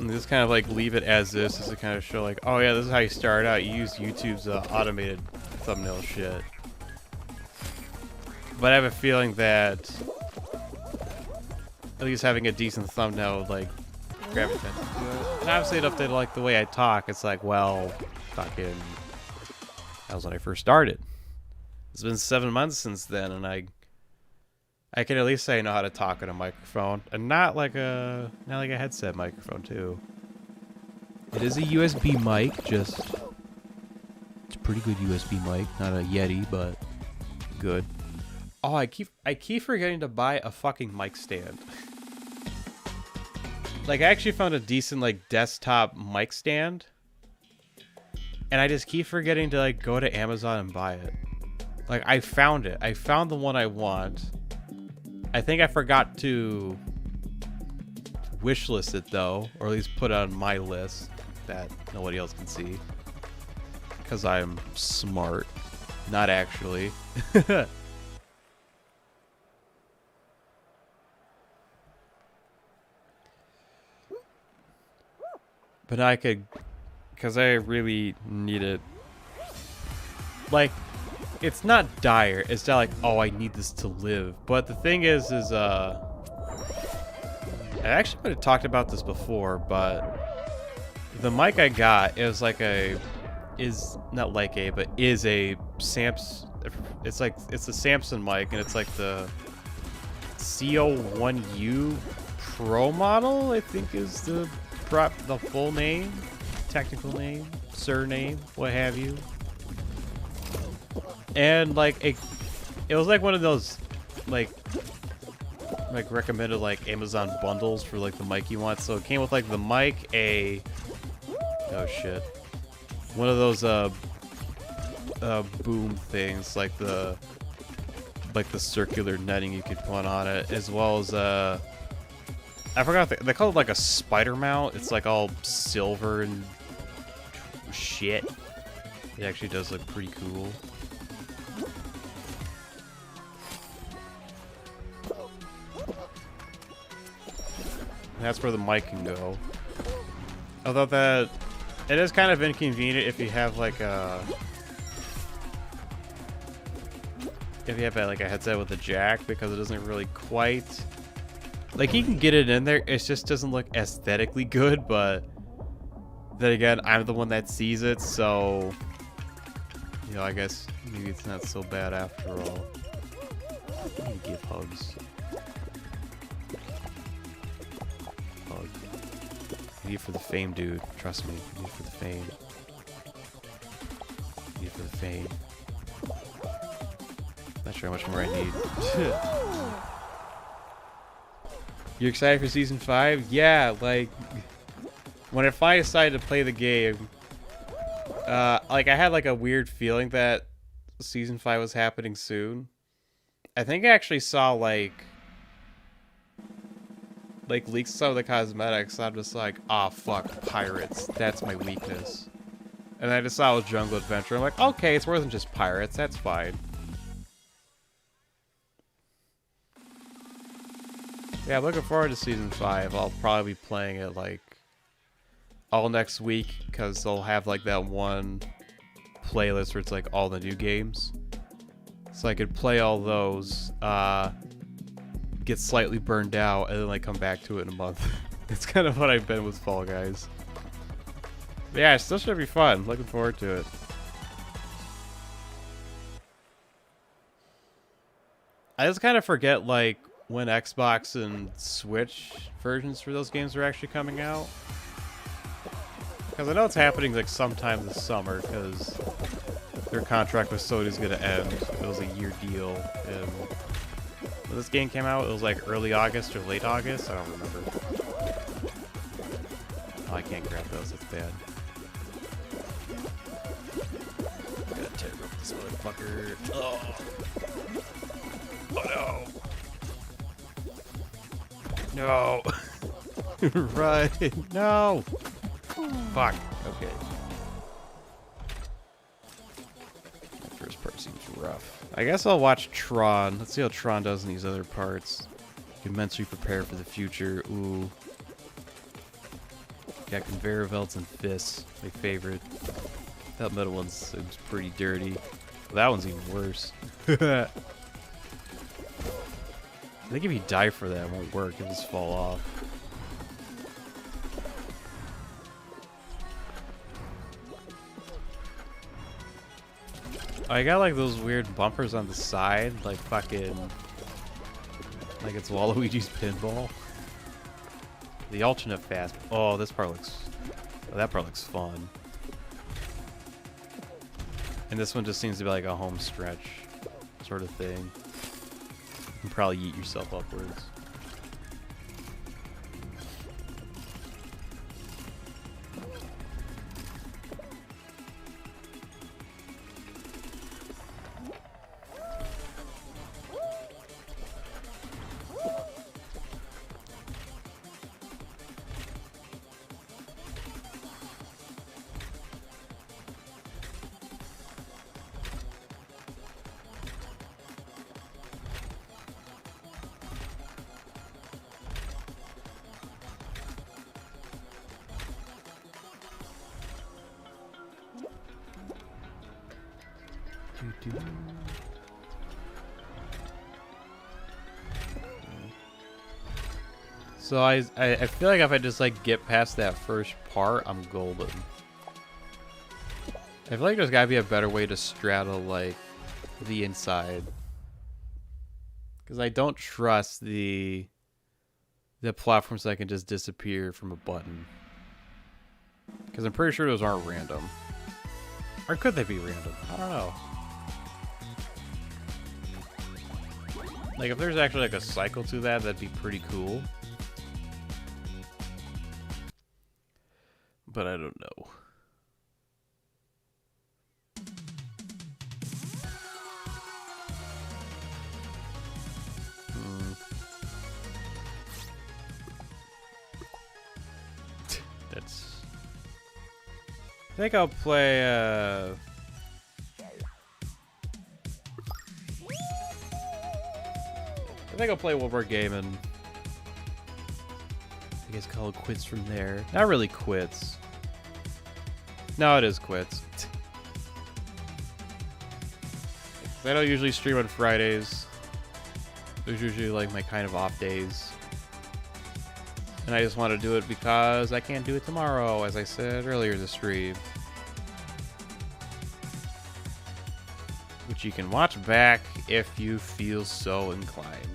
and just kind of like leave it as this, just to kind of show like, oh yeah, this is how you start out. You use YouTube's automated thumbnail shit. But I have a feeling that at least having a decent thumbnail would like grab attention to it. And obviously it updated like the way I talk. It's like, well, fucking, that was when I first started. It's been 7 months since then, and I can at least say I know how to talk on a microphone, and not like a headset microphone too. It is a USB mic, it's a pretty good USB mic, not a Yeti, but good. Oh, I keep forgetting to buy a fucking mic stand. Like, I actually found a decent like desktop mic stand, and I just keep forgetting to like go to Amazon and buy it. Like, I found it. I found the one I want. I think I forgot to wishlist it though, or at least put it on my list that nobody else can see. Because I'm smart. Not actually. But I could, because I really need it. Like, it's not dire. It's not like, oh, I need this to live. But the thing is I actually might have talked about this before, but the mic I got is like is a Samsung. It's a Samsung mic, and it's like the CO1U Pro model, I think is the full name, technical name, surname, what have you. And like it was like one of those like recommended like Amazon bundles for like the mic you want. So it came with like the mic, oh shit, one of those boom things, like the circular netting you could put on it, as well as I forgot they call it like a spider mount. It's like all silver and shit. It actually does look pretty cool. That's where the mic can go. Although that it is kind of inconvenient if you have like a headset with a jack, because it doesn't really quite, like, you can get it in there, it just doesn't look aesthetically good. But then again, I'm the one that sees it, so you know, I guess maybe it's not so bad after all. Let me give hugs. Hug. I need it for the fame, dude. Trust me. I need it for the fame. I need it for the fame. Not sure how much more I need. You excited for season 5? Yeah, like when I finally decided to play the game, like I had like a weird feeling that season 5 was happening soon. I think I actually saw like leaks of some of the cosmetics. So I'm just like, ah, fuck, pirates. That's my weakness. And I just saw it was Jungle Adventure. I'm like, okay, it's more than just pirates. That's fine. Yeah, I'm looking forward to season 5. I'll probably be playing it like all next week, because they'll have like that one playlist where it's like all the new games. So I could play all those, get slightly burned out, and then like come back to it in a month. It's kind of what I've been with Fall Guys. But yeah, it still should be fun. Looking forward to it. I just kind of forget like when Xbox and Switch versions for those games are actually coming out. Because I know it's happening like sometime this summer, because their contract with Sony is going to end. It was a year deal. And when this game came out, it was like early August or late August. I don't remember. Oh, I can't grab those. That's bad. Gotta tear up this motherfucker. Oh. Oh no. No. Right. No. Fuck. Okay. That first part seems rough. I guess I'll watch Tron. Let's see how Tron does in these other parts. You can mentally prepare for the future. Ooh. Got conveyor belts and fists. My favorite. That middle one seems pretty dirty. That one's even worse. I think if you die for that, it won't work. It'll just fall off. I got like those weird bumpers on the side, like fucking, like it's Waluigi's pinball. The alternate fast. Oh, this part looks. Oh, that part looks fun. And this one just seems to be like a home stretch sort of thing. You can probably yeet yourself upwards. So I feel like if I just like get past that first part, I'm golden. I feel like there's gotta be a better way to straddle like the inside, because I don't trust the platforms that can just disappear from a button. Because I'm pretty sure those aren't random. Or could they be random? I don't know. Like, if there's actually like a cycle to that, that'd be pretty cool. But I don't know. That's... I think I'll play, I think I'll play one more game and I guess call it quits from there. Not really quits. No, it is quits. I don't usually stream on Fridays. Those usually like my kind of off days. And I just want to do it because I can't do it tomorrow, as I said earlier in the stream. Which you can watch back if you feel so inclined.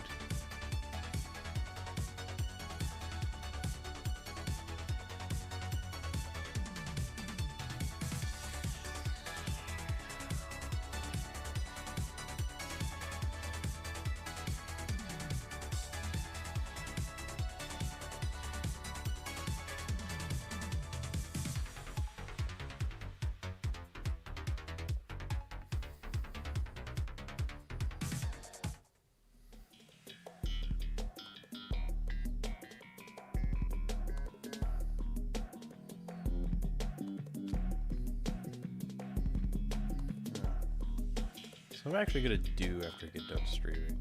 So what I'm actually gonna do after I get done streaming?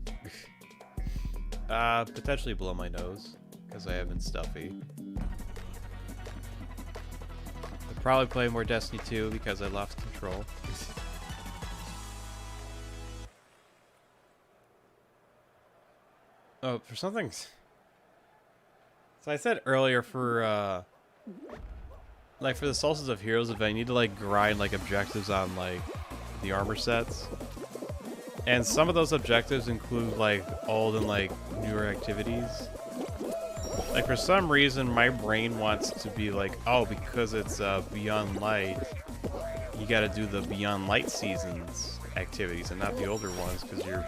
Potentially blow my nose, because I have been stuffy. I'll probably play more Destiny 2 because I lost control. Oh, for something... So I said earlier for, like for the Solstice of Heroes event, you need to like grind like objectives on like the armor sets. And some of those objectives include like old and like newer activities. Like for some reason my brain wants to be like, oh, because it's Beyond Light, you gotta do the Beyond Light seasons activities and not the older ones, because you're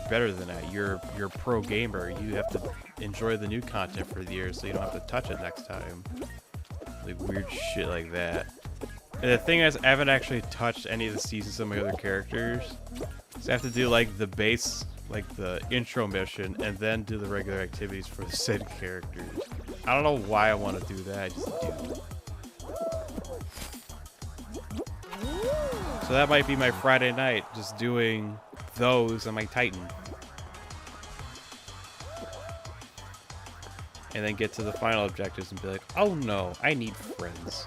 better than that. You're a pro gamer. You have to enjoy the new content for the year so you don't have to touch it next time. Like weird shit like that. And the thing is, I haven't actually touched any of the seasons of my other characters. So I have to do like the base, like the intro mission, and then do the regular activities for the said characters. I don't know why I want to do that, I just do. So that might be my Friday night, just doing those on my Titan. and then get to the final objectives and be like, oh no, I need friends.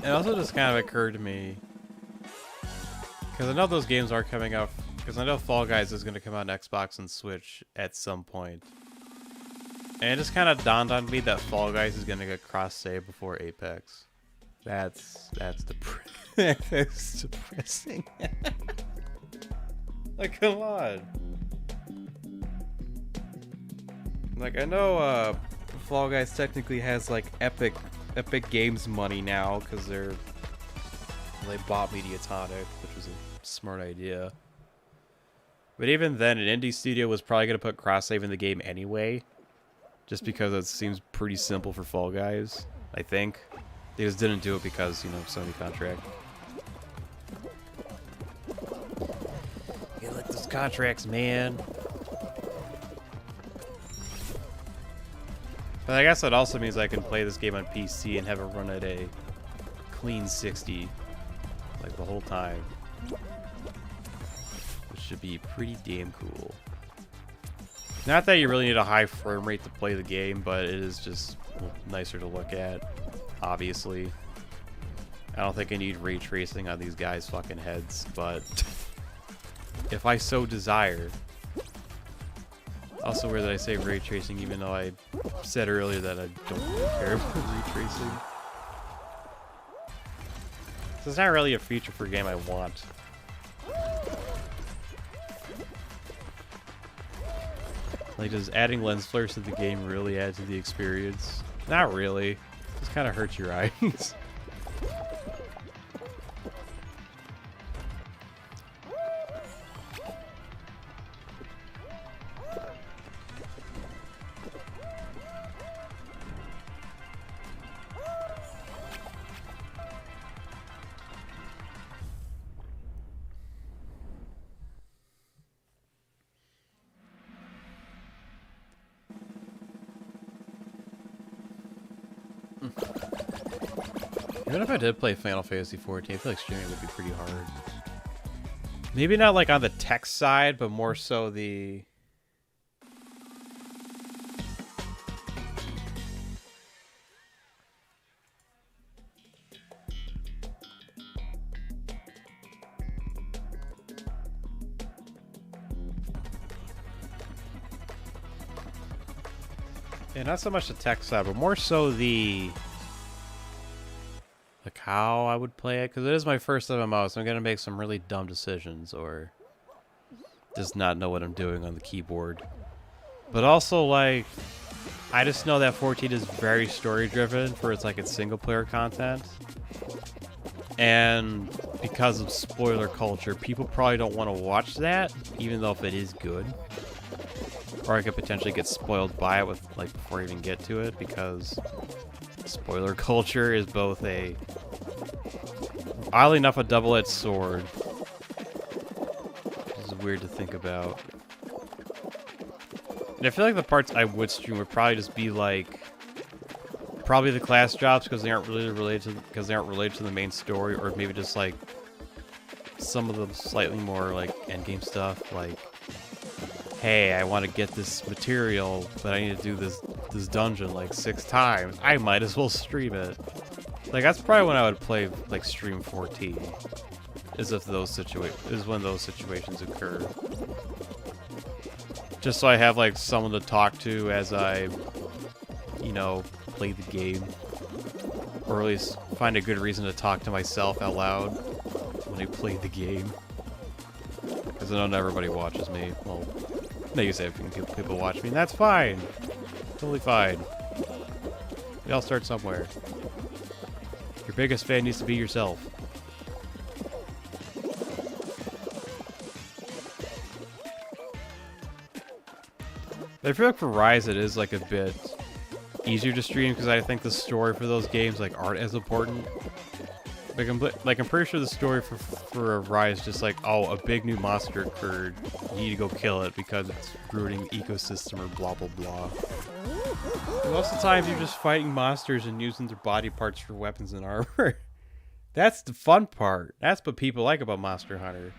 It also just kind of occurred to me, because I know those games are coming out, because I know Fall Guys is going to come out on Xbox and Switch at some point. And it just kind of dawned on me that Fall Guys is going to get cross-save before Apex. That's that's depressing. Like, come on. Like, I know Fall Guys technically has like Epic Games money now because they bought Mediatonic, which was a smart idea. But even then, an indie studio was probably going to put cross-save in the game anyway, just because it seems pretty simple for Fall Guys, I think. They just didn't do it because, you know, Sony contract. You like those contracts, man. But I guess that also means I can play this game on PC and have it run at a clean 60, like the whole time. Which should be pretty damn cool. Not that you really need a high frame rate to play the game, but it is just nicer to look at, obviously. I don't think I need ray tracing on these guys' fucking heads, but if I so desire. Also weird that I say ray tracing even though I said earlier that I don't really care about ray tracing. So it's not really a feature for a game I want. Like, does adding lens flares to the game really add to the experience? Not really. It just kind of hurts your eyes. Even if I did play Final Fantasy XIV, I feel like streaming would be pretty hard. Maybe not like on the text side, but more so the... Yeah, not so much the text side, but more so the... like how I would play it, because it is my first MMO, so I'm gonna make some really dumb decisions or just not know what I'm doing on the keyboard. But also, like, I just know that 14 is very story driven for its single player content, and because of spoiler culture, people probably don't want to watch that, even though if it is good, or I could potentially get spoiled by it with before I even get to it, because spoiler culture is both a Oddly enough, a double-edged sword. Which is weird to think about. And I feel like the parts I would stream would probably just be like, probably the class jobs because they aren't really related to the main story, or maybe just like some of the slightly more like endgame stuff. Like, hey, I want to get this material, but I need to do this dungeon like 6 times. I might as well stream it. Like that's probably when I would play like stream 14. Is when those situations occur. Just so I have like someone to talk to as I, you know, play the game, or at least find a good reason to talk to myself out loud when I play the game. Because I know everybody watches me. Well, no, you say people watch me, and that's fine. Totally fine. We all start somewhere. Your biggest fan needs to be yourself. But I feel like for Rise it is like a bit easier to stream because I think the story for those games like aren't as important. Like I'm pretty sure the story for Rise is just like, oh, a big new monster occurred. You need to go kill it because it's ruining the ecosystem or blah blah blah. And most of the time you're just fighting monsters and using their body parts for weapons and armor. That's the fun part. That's what people like about Monster Hunter.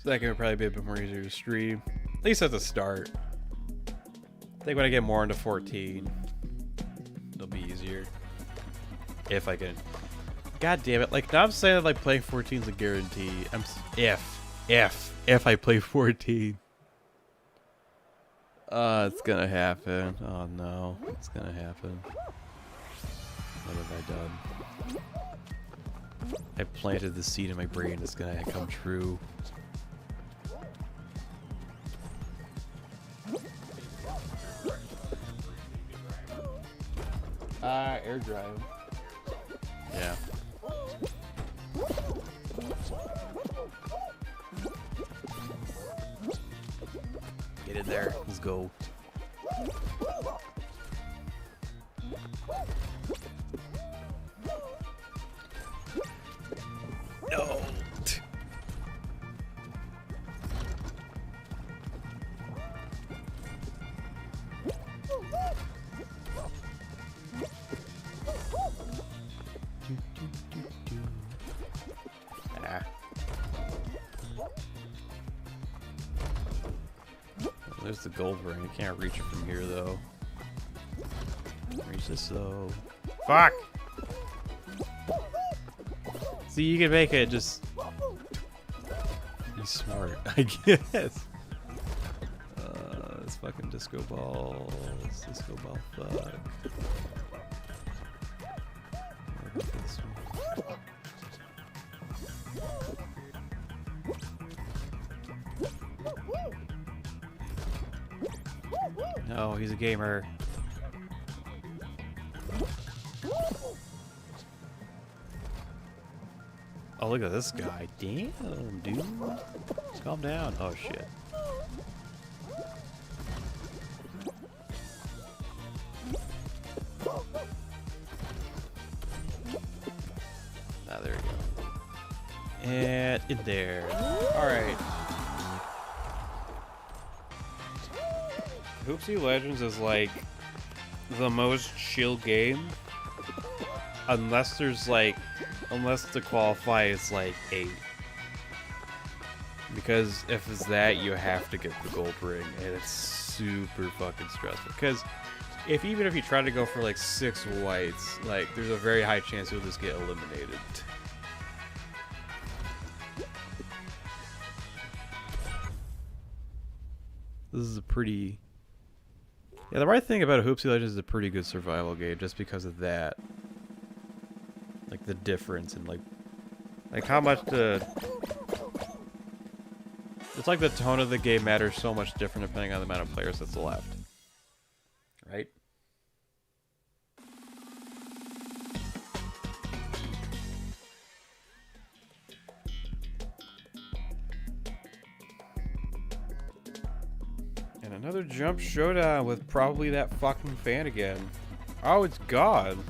So that game would probably be a bit more easier to stream. At least at the start. I think when I get more into 14, it'll be easier. If I can. God damn it. Like, now I'm saying that like playing 14 is a guarantee. If I play 14. It's gonna happen. Oh no. It's gonna happen. What have I done? I planted the seed in my brain. It's gonna come true. Air drive. Yeah. Get in there. Let's go. No. There's the gold ring. I can't reach it from here though. Reach this though. Fuck! See, you can make it just be smart, I guess. This fucking disco ball. Disco ball, fuck. No, he's a gamer. Oh, look at this guy. Damn, dude. Calm down. Oh, shit. Ah, there we go. And in there. Alright. Hoopsie Legends is like the most chill game. Unless there's like, unless to qualify it's like 8. Because if it's that, you have to get the gold ring, and it's super fucking stressful. Because even if you try to go for like 6 whites, like there's a very high chance you'll just get eliminated. This is a pretty... Yeah, the right thing about Hoopsie Legends is a pretty good survival game, just because of that. Like the difference in like how much the... It's like the tone of the game matters so much different depending on the amount of players that's left. Right? And another jump showdown with probably that fucking fan again. Oh, it's gone.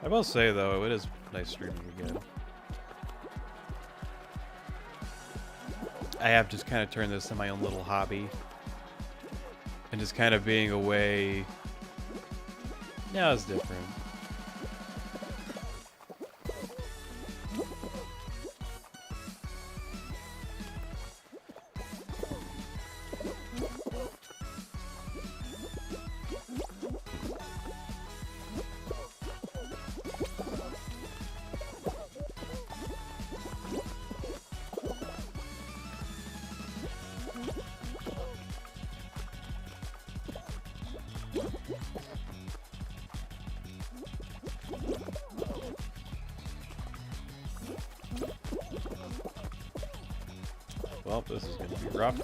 I will say though, it is nice streaming again. I have just kind of turned this to my own little hobby. And just kind of being away. Now it's different. Well, this is going to be rough.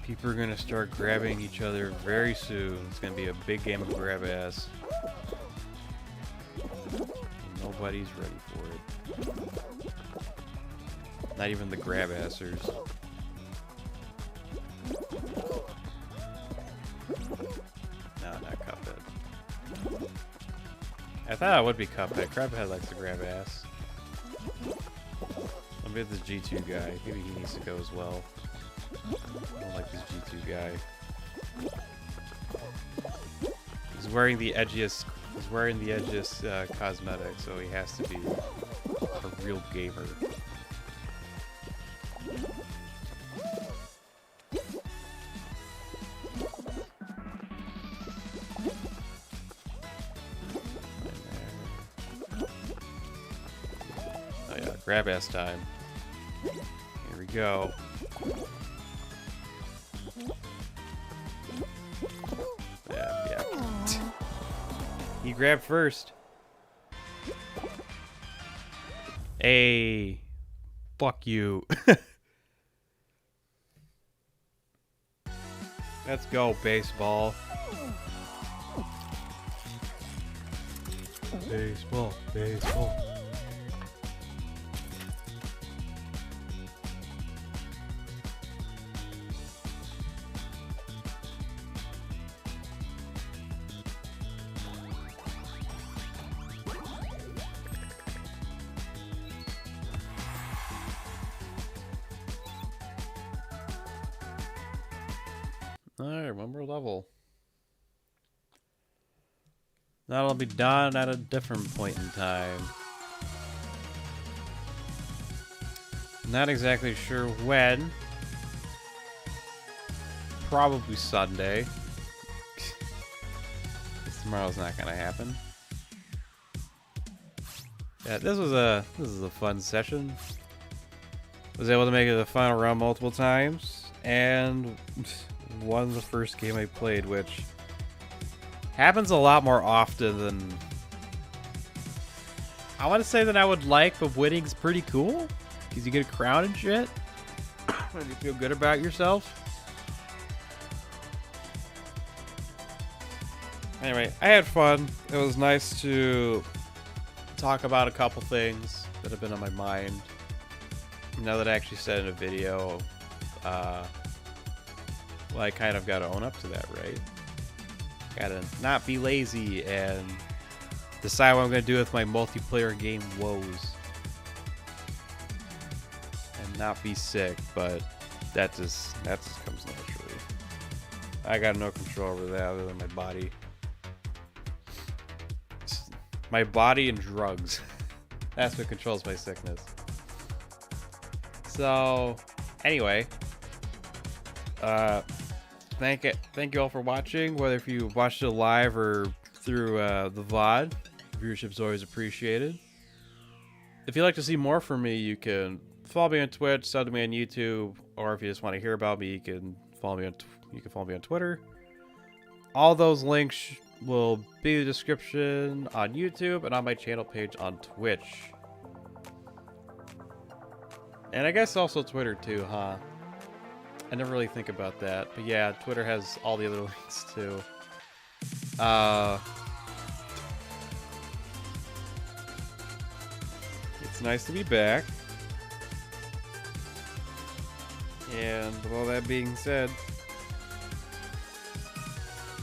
People are going to start grabbing each other very soon. It's going to be a big game of grab ass. Nobody's ready for it. Not even the grab assers. No, not Cuphead. I thought it would be Cuphead. Cuphead likes to grab ass. I'll get this G2 guy. Maybe he needs to go as well. I don't like this G2 guy. He's wearing the edgiest. He's wearing the edgiest cosmetics, so he has to be a real gamer. Oh yeah, grab ass time. Here we go. Yeah. He grabbed first. Hey, fuck you. Let's go, baseball. Baseball, baseball. Alright, one more level. That'll be done at a different point in time. Not exactly sure when. Probably Sunday. Tomorrow's not gonna happen. Yeah, this is a fun session. Was able to make it to the final round multiple times, and won the first game I played, which happens a lot more often than I want to say that I would like, but winning's pretty cool because you get a crown and shit and you feel good about yourself. Anyway, I had fun. It was nice to talk about a couple things that have been on my mind. Now that I actually said in a video, well, I kind of gotta own up to that, right? Gotta not be lazy and decide what I'm gonna do with my multiplayer game woes. And not be sick, but that just comes naturally. I got no control over that other than my body. My body and drugs. That's what controls my sickness. So, anyway. Thank you all for watching, whether if you watched it live or through the VOD. Viewership's always appreciated. If you'd like to see more from me, you can follow me on Twitch, sub to me on YouTube, or if you just want to hear about me, you can follow me on Twitter. All those links will be in the description on YouTube and on my channel page on Twitch. And I guess also Twitter too, huh? I never really think about that. But yeah, Twitter has all the other links too. It's nice to be back. And with all that being said,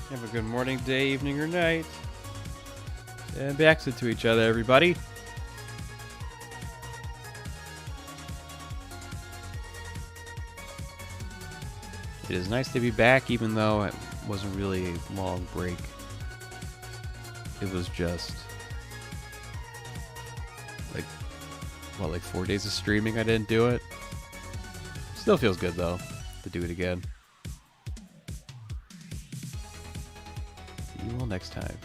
have a good morning, day, evening, or night. And back to each other, everybody. It is nice to be back, even though it wasn't really a long break. It was just like 4 days of streaming. I didn't do it. Still feels good though to do it again. See you all next time.